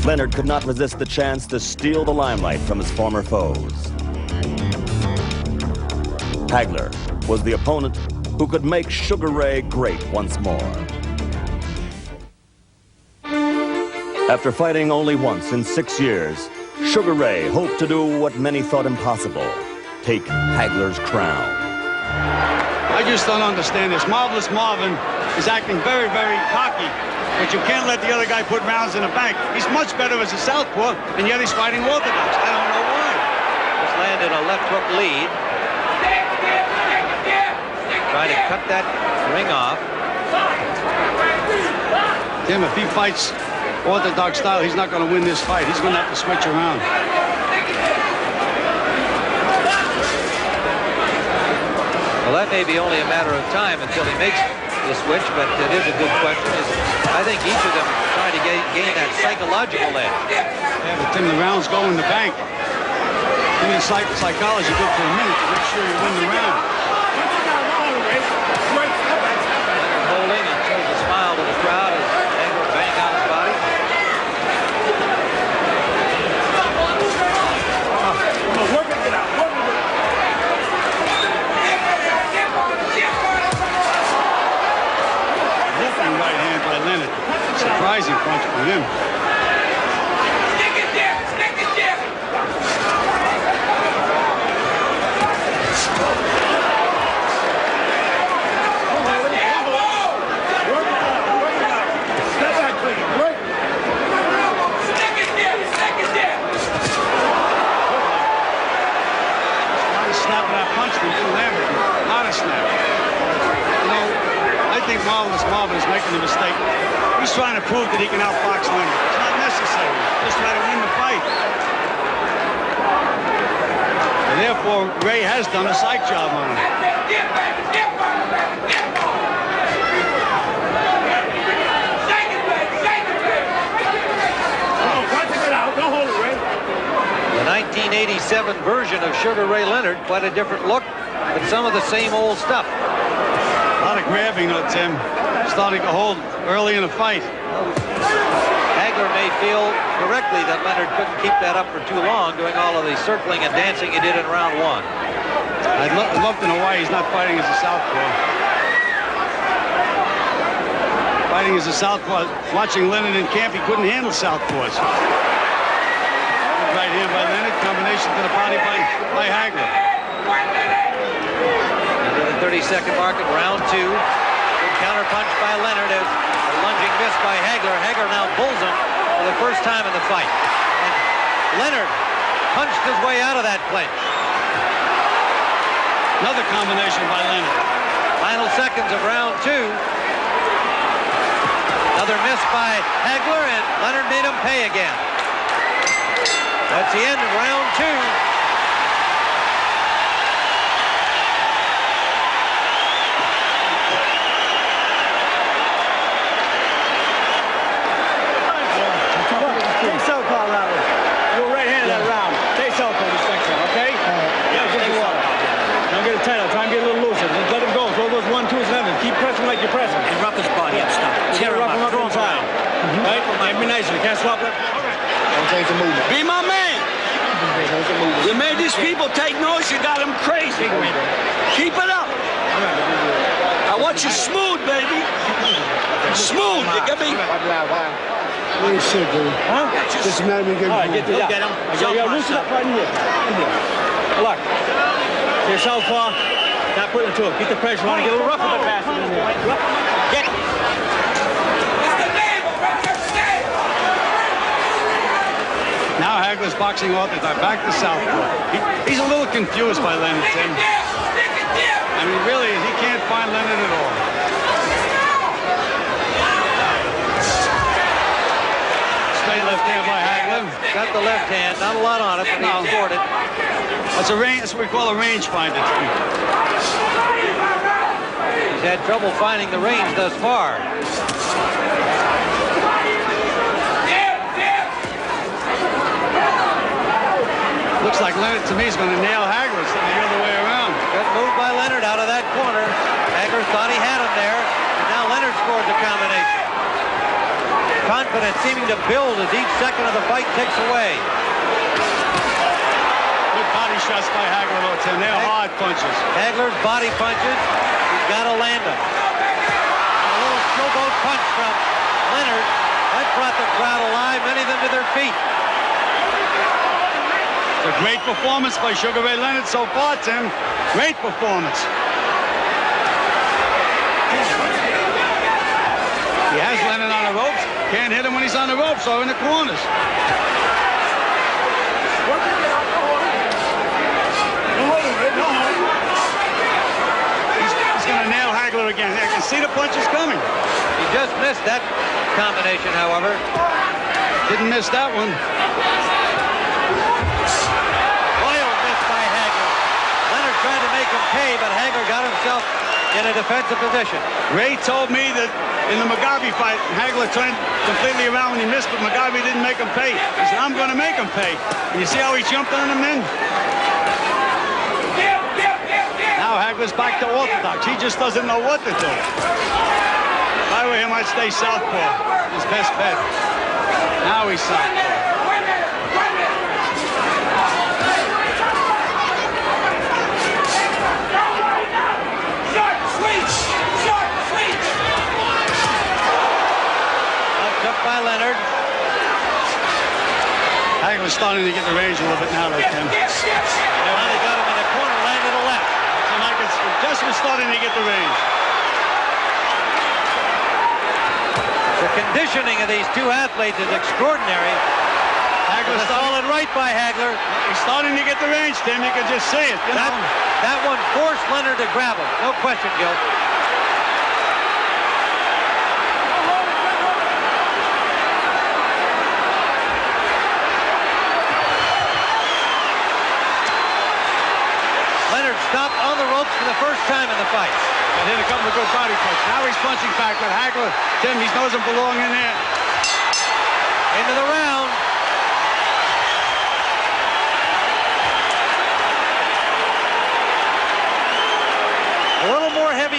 Leonard could not resist the chance to steal the limelight from his former foes. Hagler was the opponent who could make Sugar Ray great once more. After fighting only once in 6 years, Sugar Ray hoped to do what many thought impossible, take Hagler's crown. I just don't understand this. Marvelous Marvin is acting very, very cocky, but you can't let the other guy put rounds in the bank. He's much better as a southpaw, and yet he's fighting orthodox. I don't know why. Just landed a left hook lead. Trying to cut that ring off. Tim, if he fights orthodox style, he's not going to win this fight. He's going to have to switch around. Well, that may be only a matter of time until he makes the switch, but it is a good question. I think each of them is trying to gain that psychological edge. Yeah, but Tim, the rounds go in the bank. You need psychology good for a minute to make sure you win the round. Holding and shows a smile to the crowd as Hagler banged on his body. Right hand by Leonard. Surprising punch for him. Snapping that punch from Lambert. Not a snap. You know, I think Marvelous Marvin is making a mistake. He's trying to prove that he can outbox Leonard. It's not necessary. Just try to win the fight. And therefore, Ray has done a psych job on him. The 1987 version of Sugar Ray Leonard, quite a different look. but some of the same old stuff. A lot of grabbing, though, Tim. Starting to hold early in the fight. Hagler may feel correctly that Leonard couldn't keep that up for too long, doing all of the circling and dancing he did in round one. I'd love to know why he's not fighting as a southpaw. Fighting as a southpaw, watching Leonard in camp, he couldn't handle southpaws. Right hand by Leonard, combination to the body by Hagler. Into the 30-second mark of round two. Good counter punch by Leonard as a lunging miss by Hagler. Hagler now bulls him for the first time in the fight. And Leonard punched his way out of that clinch. Another combination by Leonard. Final seconds of round two. Another miss by Hagler, and Leonard made him pay again. That's the end of round two. Take southpaw, Robert. You're right-handed that round. Take southpaw this next round, okay? Yeah, get the water. Don't get it tight. Try and get a little looser. Just let him go. Throw those 1-2s and keep pressing like you're pressing. And rough his body up, stop. You gotta rough him up inside. Right? Be nice. You can't swap it. Don't take the movement. Be my man. You made these people take noise. You got them crazy. Keep it up. I want you smooth, baby. Smooth. You get me? What is shit, dude? Huh? Just a matter of getting. All right, get him. Yeah, loosen up right here. Look. Your southpaw. Not putting it to it. Keep the pressure on. Get a little rough with the pass. Get it. Now Hagler's boxing orthodox, back to southpaw. He's a little confused by Leonard, Tim. I mean, really, he can't find Leonard at all. Straight left hand by Hagler. Got the left hand, not a lot on it, but he scored it. That's what we call a range finder. He's had trouble finding the range thus far. Looks like Leonard, to me, is going to nail Hagler instead of the other way around. Good move by Leonard out of that corner. Hagler thought he had him there, and now Leonard scored the combination. Confidence seeming to build as each second of the fight ticks away. Good body shots by Hagler, though, Tim. They're hard punches. Hagler's body punches, he's got to land them. And a little showboat punch from Leonard. That brought the crowd alive, many of them to their feet. A great performance by Sugar Ray Leonard so far, Tim. Great performance. He has Leonard on the ropes. Can't hit him when he's on the ropes or in the corners. He's going to nail Hagler again. I can see the punches coming. He just missed that combination, however. Didn't miss that one. Tried to make him pay, but Hagler got himself in a defensive position. Ray told me that in the Mugabe fight, Hagler turned completely around when he missed, but Mugabe didn't make him pay. He said, I'm going to make him pay. And you see how he jumped on him then? Now Hagler's back to orthodox. He just doesn't know what to do. If I were him, I'd stay southpaw. His best bet. Now he's southpaw. By Leonard. Hagler's starting to get the range a little bit now, though, Tim. They finally got him in the corner, landed a left. And like it's just was starting to get the range. The conditioning of these two athletes is extraordinary. Hagler's solid right by Hagler. He's starting to get the range, Tim. You can just see it. That one forced Leonard to grab him. No question, Gil. Stopped on the ropes for the first time in the fight. And hit a couple of good body punches. Now he's punching back, but Hagler, Tim, he doesn't belong in there. Into the round.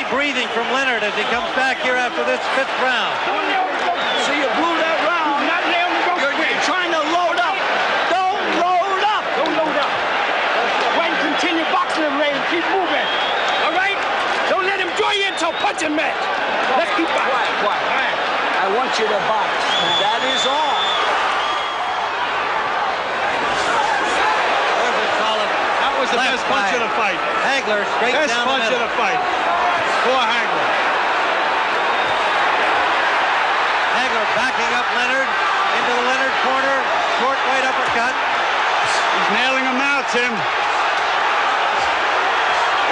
breathing from Leonard as he comes back here after this 5th round. So you blew that round. You're trying to load up. Don't load up. Don't load up. Go ahead and continue boxing him, Ray, and keep moving. All right? Don't let him draw you into a punching match. Let's keep boxing. Quiet. I want you to box. That is all. That was the best punch of the fight. Hagler straight down the middle. Best punch of the fight for Hagler. Hagler backing up Leonard into the Leonard corner. Short right uppercut. He's nailing him now, Tim.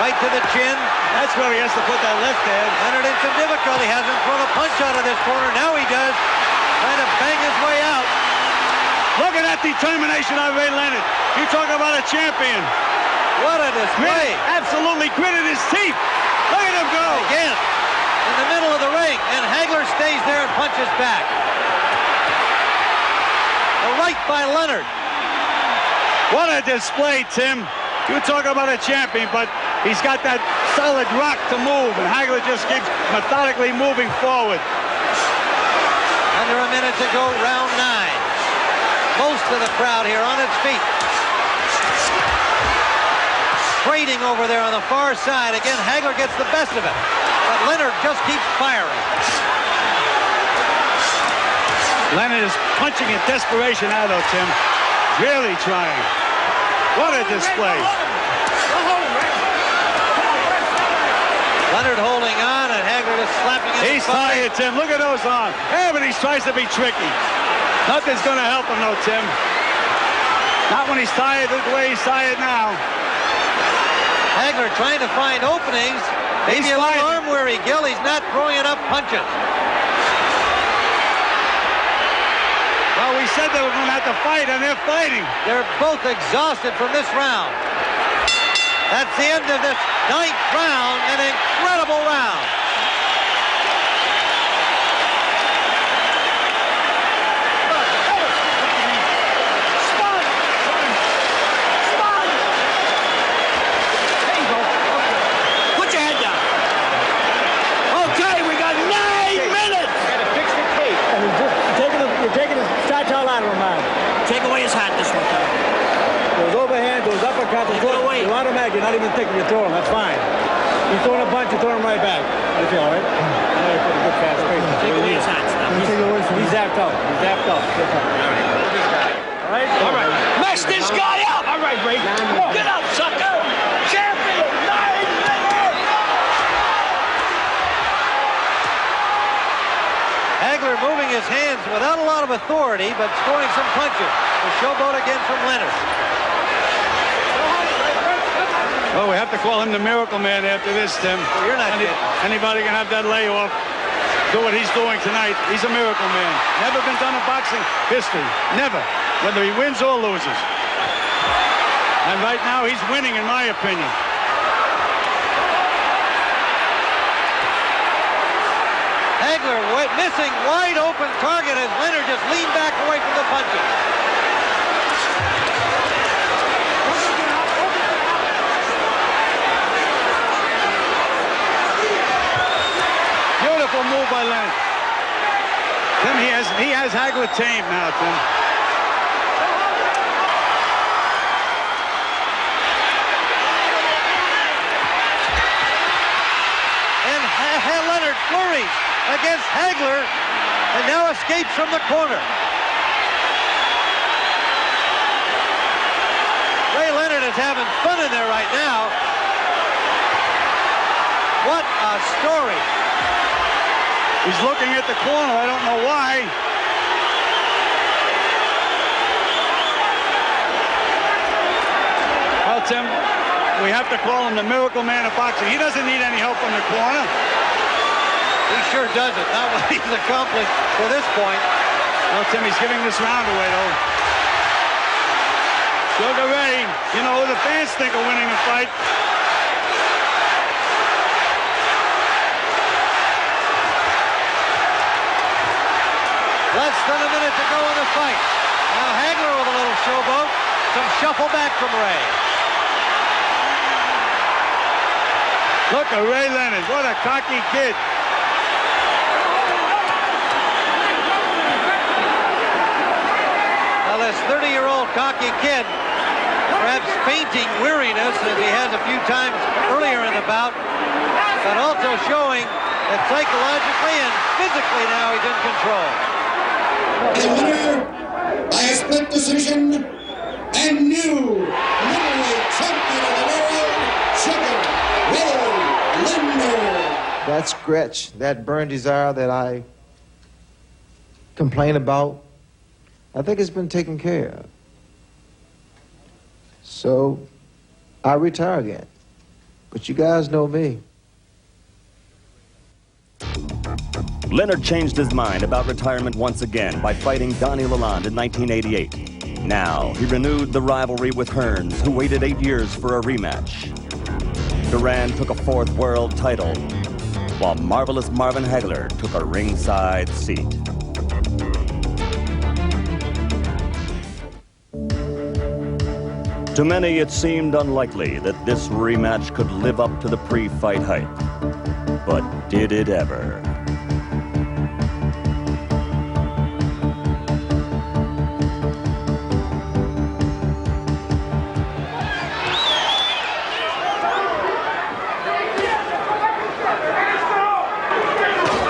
Right to the chin. That's where he has to put that left hand. Leonard in some difficulty. Hasn't thrown a punch out of this corner. Now he does. Trying to bang his way out. Look at that determination of Ray Leonard. You talk about a champion. What a display. Absolutely gritted his teeth. Look at him go. Again, in the middle of the ring. And Hagler stays there and punches back. A right by Leonard. What a display, Tim. You talk about a champion, but he's got that solid rock to move, and Hagler just keeps methodically moving forward. Under a minute to go, round 9. Most of the crowd here on its feet. Trading over there on the far side. Again, Hagler gets the best of it. But Leonard just keeps firing. Leonard is punching in desperation now, though, Tim. Really trying. What a display. Leonard holding on, and Hagler just slapping him. He's tired, Tim. Look at those arms. Yeah, but he tries to be tricky. Nothing's going to help him, though, Tim. Not when he's tired. Look the way he's tired now. Hagler trying to find openings. Maybe a little arm weary, Gil. He's not throwing enough punches. Well, we said they were going to have to fight, and they're fighting. They're both exhausted from this round. That's the end of this 9th round. An incredible round. Put your head down. Okay, we got 9 minutes. Fix the tape. And you're taking his satchel out of him, man. Take away his hat this one time. Those overhand, those uppercuts, you're automatic. You're not even thinking you're throwing. That's fine. You're throwing a bunch, you're throwing him right back. You feel all right? Now you put a good fast pace. Take away his hat now. He's zapped up. He's zapped up. All right? All right. Mess this guy up. All right, Ray. Come on. Get up, sucker. Champion. 9 minutes. Hagler moving his hands without a lot of authority, but throwing some punches. The showboat again from Leonard. Well, we have to call him the Miracle Man after this, Tim. Well, you're not Anybody can have that layoff. Do what he's doing tonight. He's a miracle man. Never been done in boxing history. Never. Whether he wins or loses. And right now, he's winning, in my opinion. Hagler missing wide open target as Leonard just leaned back away from the punches. Beautiful move by Leonard. Tim, he has Hagler tamed now, Tim. And Leonard flurries against Hagler and now escapes from the corner. Ray Leonard is having fun in there right now. What a story. He's looking at the corner. I don't know why. Well, Tim, we have to call him the Miracle Man of boxing. He doesn't need any help from the corner. He sure doesn't. Not what he's accomplished to this point. Well, Tim, he's giving this round away, though. Sugar Ray, you know who the fans think are winning the fight. Less than a minute to go in the fight. Now Hagler with a little showboat. Some shuffle back from Ray. Look at Ray Leonard. What a cocky kid. Now this 30-year-old cocky kid, perhaps fainting weariness as he has a few times earlier in the bout, but also showing that psychologically and physically now he's in control. The winner by a split decision and new middleweight champion of the world, Sugar Ray Leonard. That scratch, that burn desire that I complain about, I think it's been taken care of. So I retire again. But you guys know me. Leonard changed his mind about retirement once again by fighting Donnie Lalonde in 1988. Now, he renewed the rivalry with Hearns, who waited 8 years for a rematch. Duran took a fourth world title, while Marvelous Marvin Hagler took a ringside seat. To many, it seemed unlikely that this rematch could live up to the pre-fight hype. But did it ever?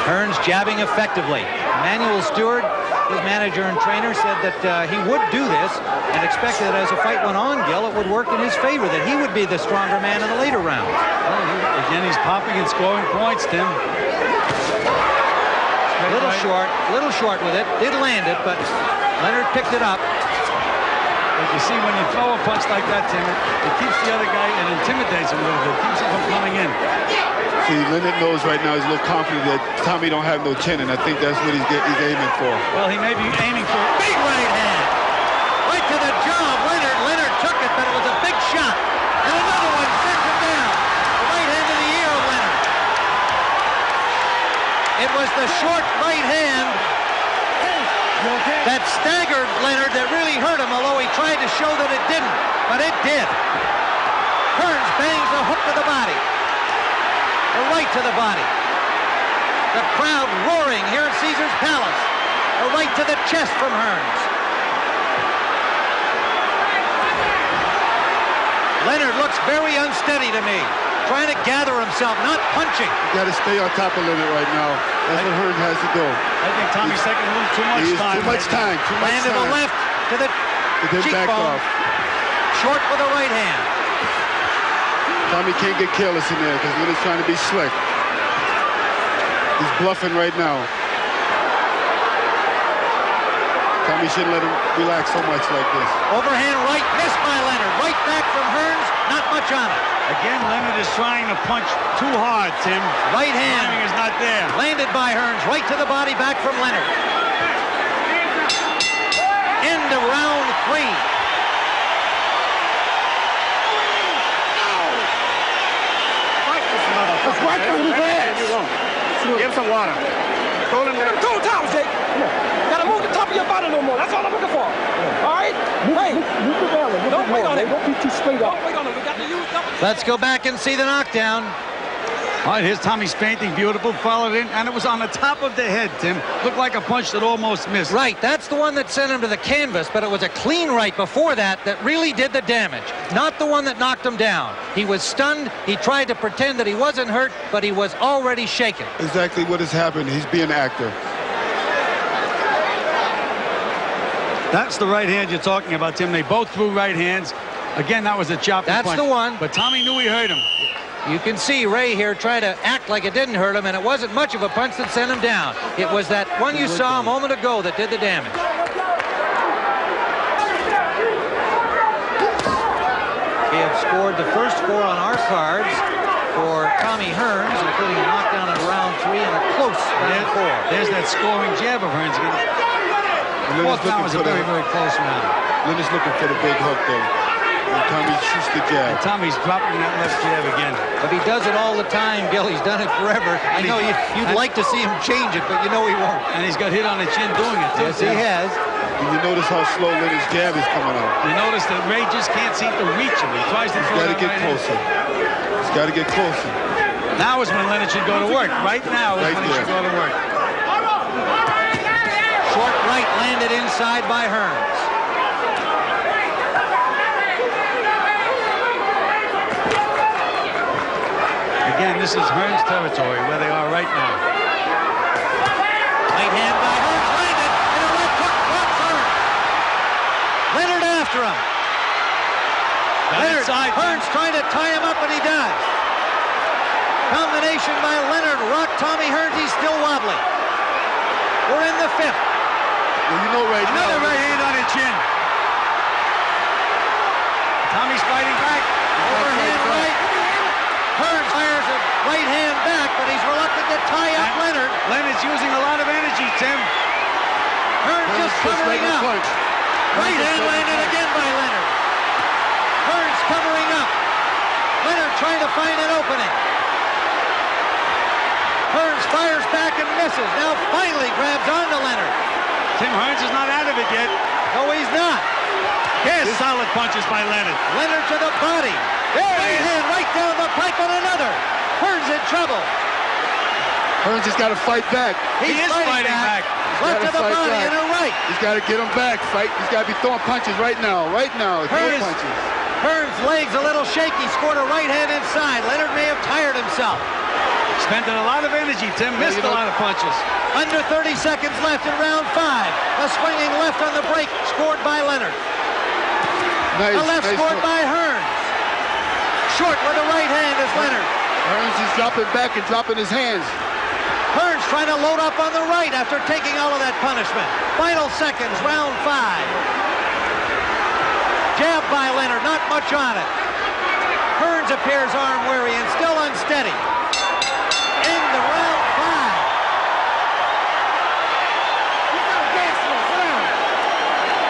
Hearns jabbing effectively. Emmanuel Stewart, his manager and trainer, said that he would do this and expected that as the fight went on, Gil, it would work in his favor, that he would be the stronger man in the later rounds. Well, again, he's popping and scoring points, Tim. Little short with it. Did land it, but Leonard picked it up. But you see, when you throw a punch like that, Tim, it keeps the other guy and intimidates him a little bit. Keeps him from coming in. See, Leonard knows right now, he's a little confident that Tommy don't have no chin, and I think that's what he's aiming for. Well, he may be aiming for a big right hand. Right to the jaw of Leonard. Leonard took it, but it was a big shot. And another one sent him down. The right hand of the ear of Leonard. It was the short right hand that staggered Leonard that really hurt him, although he tried to show that it didn't. But it did. Hearns bangs a hook to the body. A right to the body. The crowd roaring here at Caesar's Palace. A right to the chest from Hearns. Leonard looks very unsteady to me. Trying to gather himself, not punching. You got to stay on top of Leonard right now. That's what Hearns has to do. I think Tommy's taking a little too much time. Too much time. Land to the left to the cheekbone. Short with the right hand. Tommy can't get careless in there because Leonard's trying to be slick. He's bluffing right now. Tommy shouldn't let him relax so much like this. Overhand right, missed by Leonard. Right back from Hearns, not much on it. Again, Leonard is trying to punch too hard, Tim. Right hand. Timing is not there. Landed by Hearns, right to the body, back from Leonard. End of round 3. Give him some water. Hold him there. Cool down, Jake. Gotta move the top of your body a little more. That's all I'm looking for. All right? Move the belly. Don't wait on it. Don't be too straight up. Don't wait on it. We got to use double. Let's go back and see the knockdown. All right, here's Tommy's fainting. Beautiful. Followed in, and it was on the top of the head, Tim. Looked like a punch that almost missed. Right, that's the one that sent him to the canvas, but it was a clean right before that that really did the damage. Not the one that knocked him down. He was stunned. He tried to pretend that he wasn't hurt, but he was already shaken. Exactly what has happened. He's being an actor. That's the right hand you're talking about, Tim. They both threw right hands. Again, that was a chopping punch. That's the one. But Tommy knew he hurt him. You can see Ray here try to act like it didn't hurt him, and it wasn't much of a punch that sent him down. It was that one you saw a moment ago that did the damage. We have scored the first 4 on our cards for Tommy Hearns, including a knockdown in round 3 and a close round 4. There's that scoring jab of Hearns. Fourth round was a very, very close round. Leonard's looking for the big hook, though. And Tommy shoots the jab. And Tommy's dropping that left jab again. But he does it all the time, Gil. He's done it forever. I know you'd like to see him change it, but you know he won't. And he's got hit on the chin doing it. Yes, he has. Do you notice how slow Leonard's jab is coming out? You notice that Ray just can't seem to reach him. He tries to throw it. He's got to get closer. He's got to get closer. Now is when Leonard should go to work. Right now is when he should go to work. Short right landed inside by Hearns. Again, this is Hearns territory where they are right now. Right hand by Hearns, landed, and a left hook drops Hearns. Leonard after him. Leonard, Hearns trying to tie him up, and he does. Combination by Leonard, rocked Tommy Hearns, he's still wobbly. We're in the 5th. Well, you know right now. Another right hand on his chin. Tommy's fighting back. Overhand right. Hearns fires a right hand back, but he's reluctant to tie up Leonard. Leonard's using a lot of energy, Tim. Hearns just covering up. Right hand landed again by Leonard. Hearns covering up. Leonard trying to find an opening. Hearns fires back and misses. Now finally grabs onto Leonard. Tim Hearns is not out of it yet. No, he's not. Here's solid punches by Leonard. Leonard to the body. Right hand right down the pipe and another. Hearns in trouble. Hearns has got to fight back. He is fighting back. Left to the body and a right. He's got to get him back. Fight. He's got to be throwing punches right now. Right now. Throwing punches. Hearns' legs a little shaky. Scored a right hand inside. Leonard may have tired himself. Spent a lot of energy, Tim. Missed a lot of punches. Under 30 seconds left in round 5. A swinging left on the break scored by Leonard. Nice, a left scored by Hearns. Short with a right hand is Leonard. Hearns is dropping back and dropping his hands. Hearns trying to load up on the right after taking all of that punishment. Final seconds, round 5. Jab by Leonard, not much on it. Hearns appears arm weary and still unsteady. End of round 5.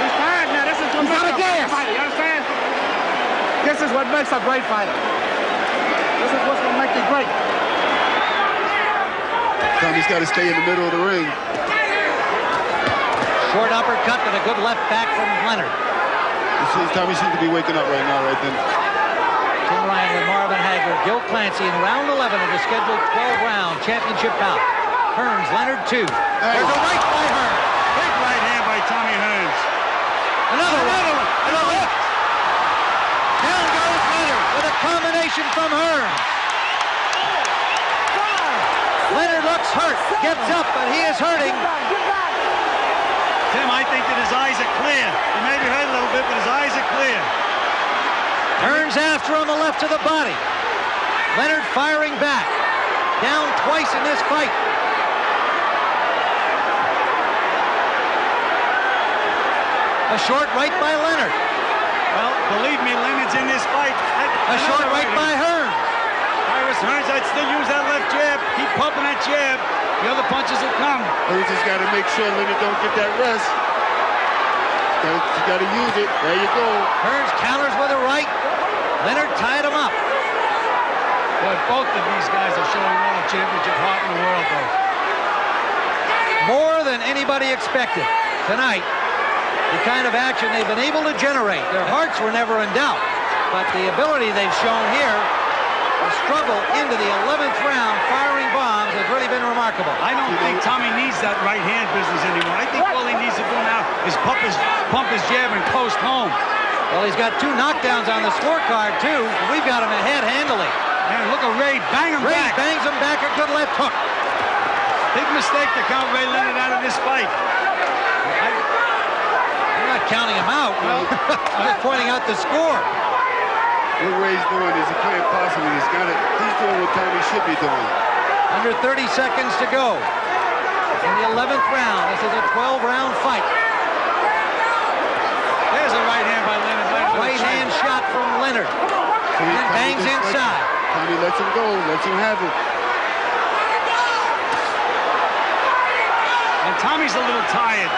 He's tired now. This is what makes a great fighter. You understand? This is what makes a great fighter. This is what's going to make you great. Tommy's got to stay in the middle of the ring. Short uppercut and a good left back from Leonard. Tommy seems to be waking up right now, right then. Tim Ryan with Marvin Hagler, Gil Clancy in round 11 of the scheduled 12-round championship bout. Hearns, Leonard 2. There's a right by Hearns. Big right hand by Tommy Hearns. Another one. And a left. Down goes Leonard with a combination from Hearns. Leonard looks hurt, gets up, but he is hurting. Tim, I think that his eyes are clear. He may be hurt a little bit, but his eyes are clear. Hearns after him, a left to the body. Leonard firing back. Down twice in this fight. A short right by Leonard. Well, believe me, Leonard's in this fight. A short right by Hearns. Hearns, I'd still use that left jab. Keep pumping that jab. The other punches will come. Hearns just got to make sure Leonard don't get that rest. You got to use it. There you go. Hearns counters with a right. Leonard tied him up. But both of these guys are showing all the championship heart in the world, though. More than anybody expected tonight. The kind of action they've been able to generate. Their hearts were never in doubt. But the ability they've shown here, the struggle into the 11th round, firing bombs, has really been remarkable. I don't think Tommy needs that right hand business anymore. I think all he needs to do now is pump his jab and coast home. Well, he's got 2 knockdowns on the scorecard, too. We've got him ahead handily. And look at Ray, bang him back. Ray bangs him back, a good left hook. Big mistake to count Ray Leonard out of this fight. I'm not counting him out. Well, I'm just pointing out the score. What Ray's doing is he can't possibly. He's doing what Tommy should be doing. Under 30 seconds to go. In the 11th round, this is a 12-round fight. There's a right hand by Leonard. Right hand shot from Leonard. And then bangs inside. Tommy lets him go, lets him have it. And Tommy's a little tired.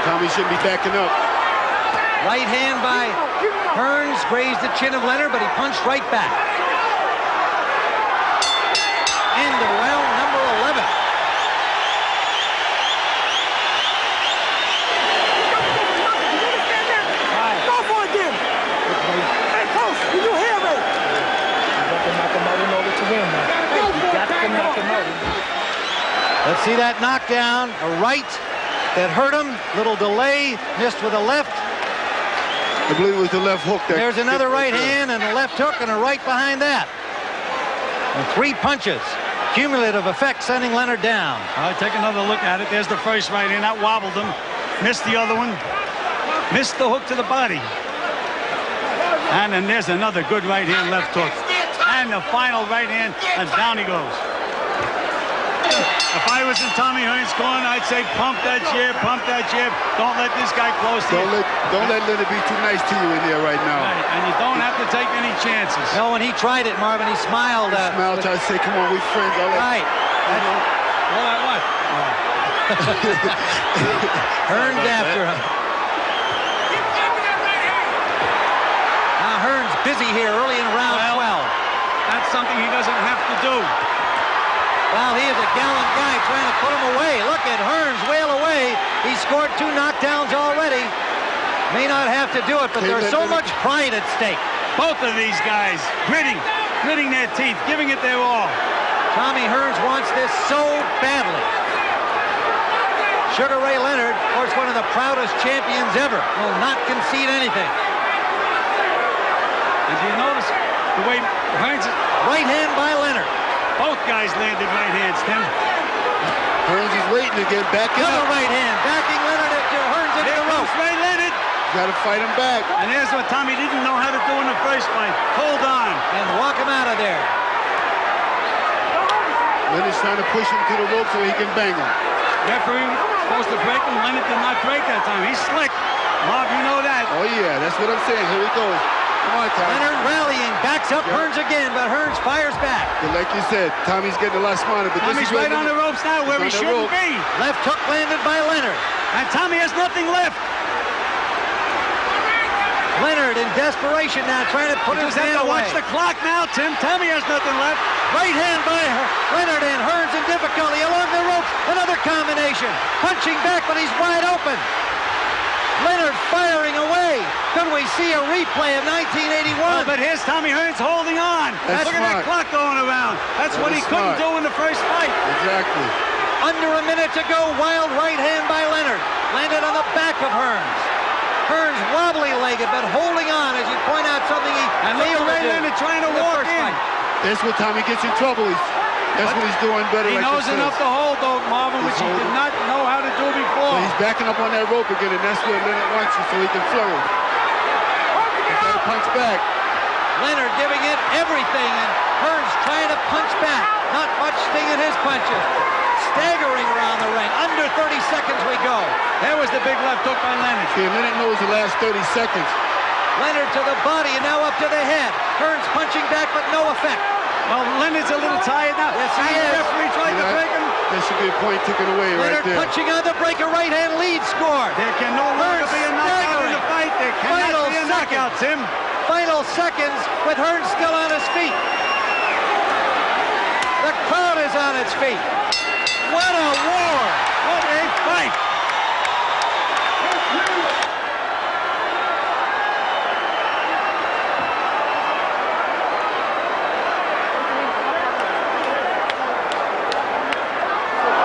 Tommy shouldn't be backing up. Right hand by Hearns grazed the chin of Leonard, but he punched right back. End of round number 11. Go for it, Jim. Hey, Coach, did you hear me? You got to knock him out in order to win, man. Let's see that knockdown. A right that hurt him. Little delay. Missed with a left. I believe it was the left hook. There's another right hand and a left hook and a right behind that. And 3 punches. Cumulative effect sending Leonard down. All right, take another look at it. There's the first right hand. That wobbled him. Missed the other one. Missed the hook to the body. And then there's another good right hand, left hook. And the final right hand, and down he goes. If I was in Tommy Hearns' corner, I'd say pump that jab, pump that jab. Don't let this guy close to you. Don't let Leonard be too nice to you in there right now. Right, and you don't have to take any chances. No, when he tried it, Marvin, he smiled. He smiled, tried to say, come on, we friends. Right. All right, what? Hearns after him. Now Hearns busy here early in round 12. That's something he doesn't have to do. Well, he is a gallant guy trying to put him away. Look at Hearns wail away. He scored 2 knockdowns already. May not have to do it, but there's so much pride at stake. Both of these guys gritting their teeth, giving it their all. Tommy Hearns wants this so badly. Sugar Ray Leonard, of course, one of the proudest champions ever, will not concede anything. And do you notice the way Hearns is... Right hand by Leonard. Both guys landed right hands, Tim. Hearns is waiting again, backing up. Another right hand, backing Leonard into Hearns into the rope. Ray Leonard. Got to fight him back. And here's what Tommy didn't know how to do in the first fight. Hold on. And walk him out of there. Leonard's trying to push him to the rope so he can bang him. Referee supposed to break him. Leonard did not break that time. He's slick. Marv, you know that. Oh, yeah, that's what I'm saying. Here he goes. Come on, Tommy. Leonard rallying, backs up Hearns again, but Hearns fires back. But like you said, Tommy's getting a lot smarter. But Tommy's right on the ropes now where he shouldn't be. Left hook landed by Leonard. And Tommy has nothing left. Leonard in desperation now trying to put his hand away. Watch the clock now, Tim. Tommy has nothing left. Right hand by Leonard and Hearns in difficulty along the ropes. Another combination. Punching back, but he's wide open. Leonard firing away. Could we see a replay of 1981? Oh, but here's Tommy Hearns holding on. Look at that clock going around. That's what he couldn't do in the first fight. Exactly. Under a minute to go. Wild right hand by Leonard. Landed on the back of Hearns. Hearns wobbly-legged, but holding on, as you point out, something he failed to do. Leonard trying to walk in. That's what Tommy gets in trouble. That's what he's doing better. He knows enough to hold, though, Marvin, which he did not know how to do before. So he's backing up on that rope again, and that's where Leonard wants you, so he can flourish. He's got to punch back. Leonard giving it everything, and Hearns trying to punch back. Not much sting in his punches. Staggering around the ring. Under 30 seconds we go. There was the big left hook on Leonard. See, Leonard knows the last 30 seconds. Leonard to the body and now up to the head. Hearns punching back, but no effect. Well, Leonard's a little tired now. Yes, he is. The referee tried to break him. There should be a point taken away Leonard right there. punching on the breaker, right hand lead score. There can no longer be a knockout in the fight. There cannot be a knockout, Tim. Final seconds with Hearns still on his feet. The crowd is on its feet. What a war! What a fight!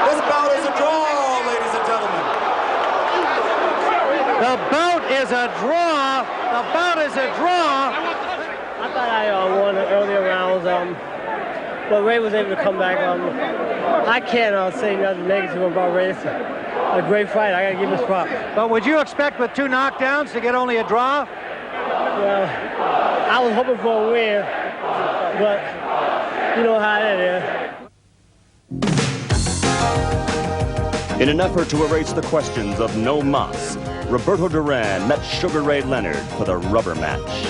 This bout is a draw, ladies and gentlemen. The bout is a draw. The bout is a draw. I thought I won the earlier rounds, but Ray was able to come back. I can't say nothing negative about Ray. It's a great fight. I got to give him props. But would you expect with 2 knockdowns to get only a draw? Well, I was hoping for a win, but you know how it is. In an effort to erase the questions of no mas, Roberto Duran met Sugar Ray Leonard for the rubber match.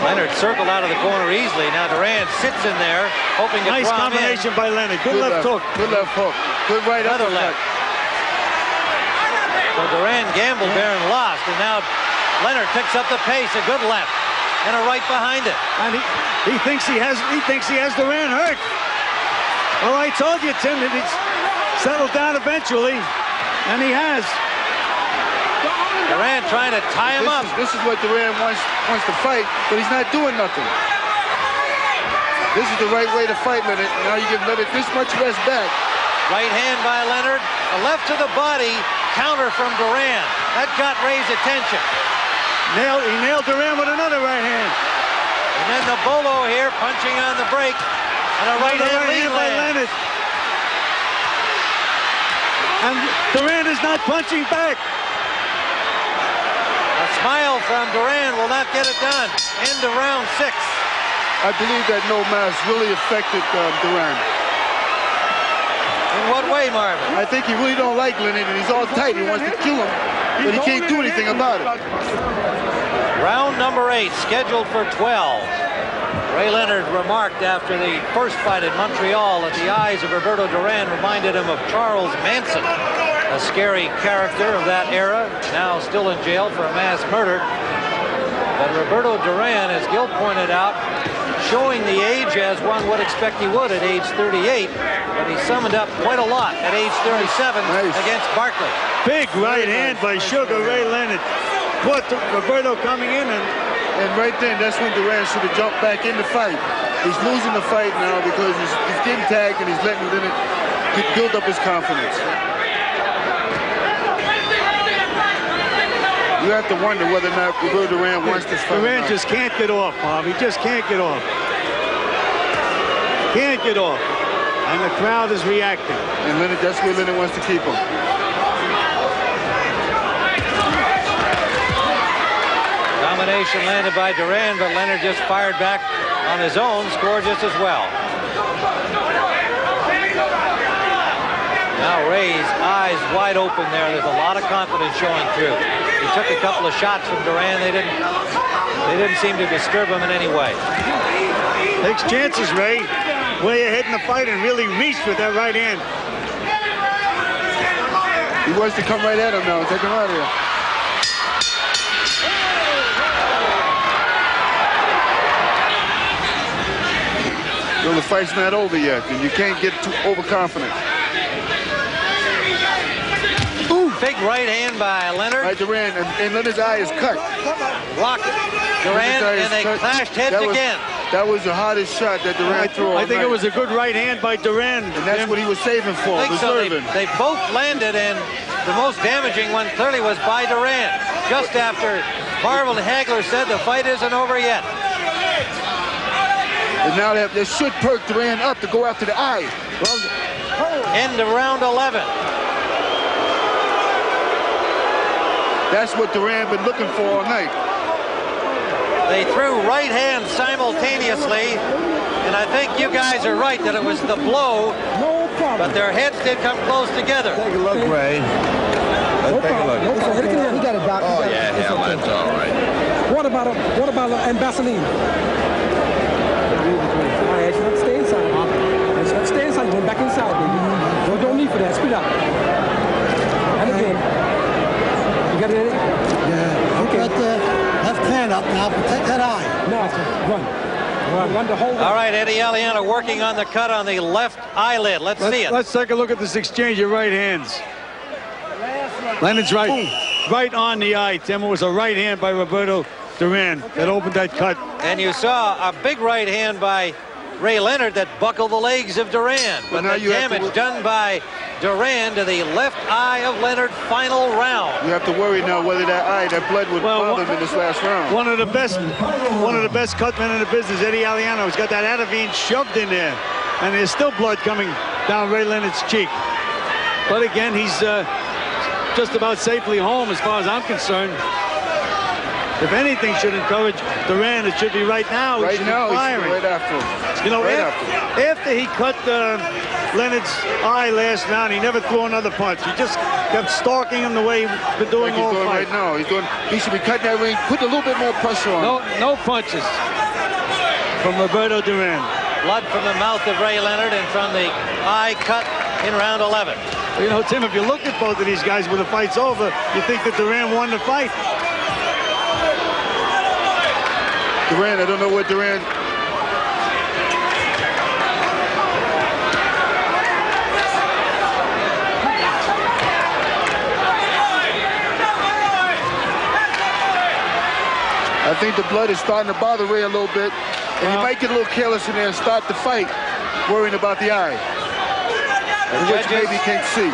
Leonard circled out of the corner easily. Now Duran sits in there, hoping to nice combination by Leonard. Good left hook. Good left hook. Good right other left. So Duran gambled there and lost, and now Leonard picks up the pace. A good left and a right behind it. And he thinks he has Duran hurt. Well, I told you, Tim, that it's settle down eventually, and he has. Duran trying to tie him up. This is what Duran wants to fight, but he's not doing nothing. This is the right way to fight, Leonard. Now you give Leonard this much rest back. Right hand by Leonard. A left to the body. Counter from Duran. That got Ray's attention. He nailed Duran with another right hand. And then the Bolo here punching on the break. And a right hand lead by Leonard. And Duran is not punching back. A smile from Duran will not get it done. End of round 6. I believe that no mask really affected Duran. In what way, Marvin? I think he really don't like Leonard, and he's all tight. He wants to kill him, but he can't do anything about it. Round number 8, scheduled for 12. Ray Leonard remarked after the first fight in Montreal that the eyes of Roberto Duran reminded him of Charles Manson, a scary character of that era, now still in jail for a mass murder. But Roberto Duran, as Gil pointed out, showing the age as one would expect he would at age 38, but he summoned up quite a lot at age 37 against Barkley. Big right hand by Sugar Ray Leonard. Caught Roberto coming in, and right then, that's when Duran should have jumped back in the fight. He's losing the fight now because he's getting tagged and he's letting Leonard build up his confidence. You have to wonder whether or not Roberto Duran wants this fight. Duran just can't get off, Bob. He just can't get off. Can't get off. And the crowd is reacting. And Leonard, that's where Leonard wants to keep him. Domination landed by Duran, but Leonard just fired back on his own, scored just as well. Now Ray's eyes wide open there. There's a lot of confidence showing through. He took a couple of shots from Duran. They didn't seem to disturb him in any way. Takes chances, Ray. Way ahead in the fight and really reached with that right hand. He wants to come right at him now. Take him out of here. Well, the fight's not over yet, and you can't get too overconfident. Big right hand by Leonard. By Duran, and Leonard's eye is cut. Blocked Duran, and they clashed heads again. That was the hardest shot that Duran threw all I think night. it was a good right hand by Duran. And that's what he was saving for, reserving. So they both landed, and the most damaging one clearly was by Duran. Just after Marvin Hagler said the fight isn't over yet. And now they should perk Duran up to go after the eye. End of round 11. That's what Duran been looking for all night. They threw right hands simultaneously, and I think you guys are right that it was the blow, but their heads did come close together. Take a look, Ray. Let's take a look. He got it, Doc. Oh, yeah, that's all right. What about and Vaseline? All right, stay inside. Stay inside. Go back inside, baby. Don't need for that. Speed up. And again. You got it? Yeah. Okay. Got the left hand up now. Protect that eye. No, run. Run to hold. All right, Eddie Aliana working on the cut on the left eyelid. Let's see it. Let's take a look at this exchange of right hands. Leonard's right on the eye, Tim. It was a right hand by Roberto Duran that opened that cut. And you saw a big right hand by Ray Leonard that buckled the legs of Duran. But the damage done by Duran to the left eye of Leonard, final round. You have to worry now whether that blood would bother him in this last round. One of the best cutmen in the business, Eddie Aliano, has got that Ativan shoved in there. And there's still blood coming down Ray Leonard's cheek. But again, he's just about safely home as far as I'm concerned. If anything should encourage Duran, it should be right now. Right now, firing. Right after him. You know, after he cut Leonard's eye last round, he never threw another punch. He just kept stalking him the way he's been doing all fight. Right now. He should be cutting that ring, put a little bit more pressure on him. No punches from Roberto Duran. Blood from the mouth of Ray Leonard and from the eye cut in round 11. You know, Tim, if you look at both of these guys when the fight's over, you think that Duran won the fight. Duran, I don't know what Duran... I think the blood is starting to bother Ray a little bit, and he might get a little careless in there and start the fight, worrying about the eye, which maybe can't see.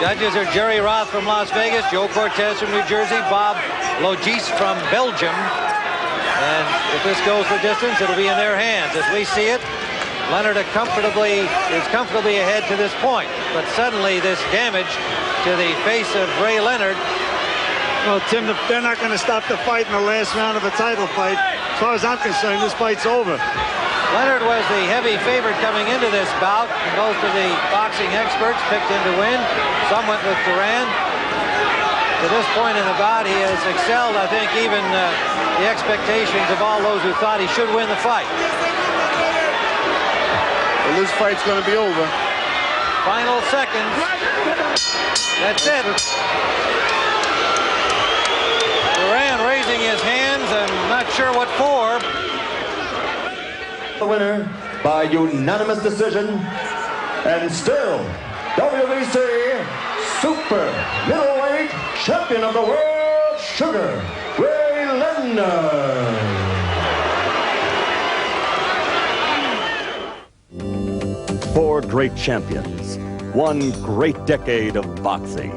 Judges are Jerry Roth from Las Vegas, Joe Cortez from New Jersey, Bob Logis from Belgium. And if this goes the distance, it'll be in their hands. As we see it, Leonard is comfortably ahead to this point. But suddenly this damage to the face of Ray Leonard. Well, Tim, they're not going to stop the fight in the last round of a title fight. As far as I'm concerned, this fight's over. Leonard was the heavy favorite coming into this bout. Most of the boxing experts picked him to win. Some went with Duran. To this point in the bout, he has excelled, I think, even the expectations of all those who thought he should win the fight. Well, this fight's going to be over. Final seconds. That's it. Duran raising his hands and not sure what for. The winner by unanimous decision, and still WBC Super Middleweight Champion of the World, Sugar Ray Leonard. 4 great champions, 1 great decade of boxing.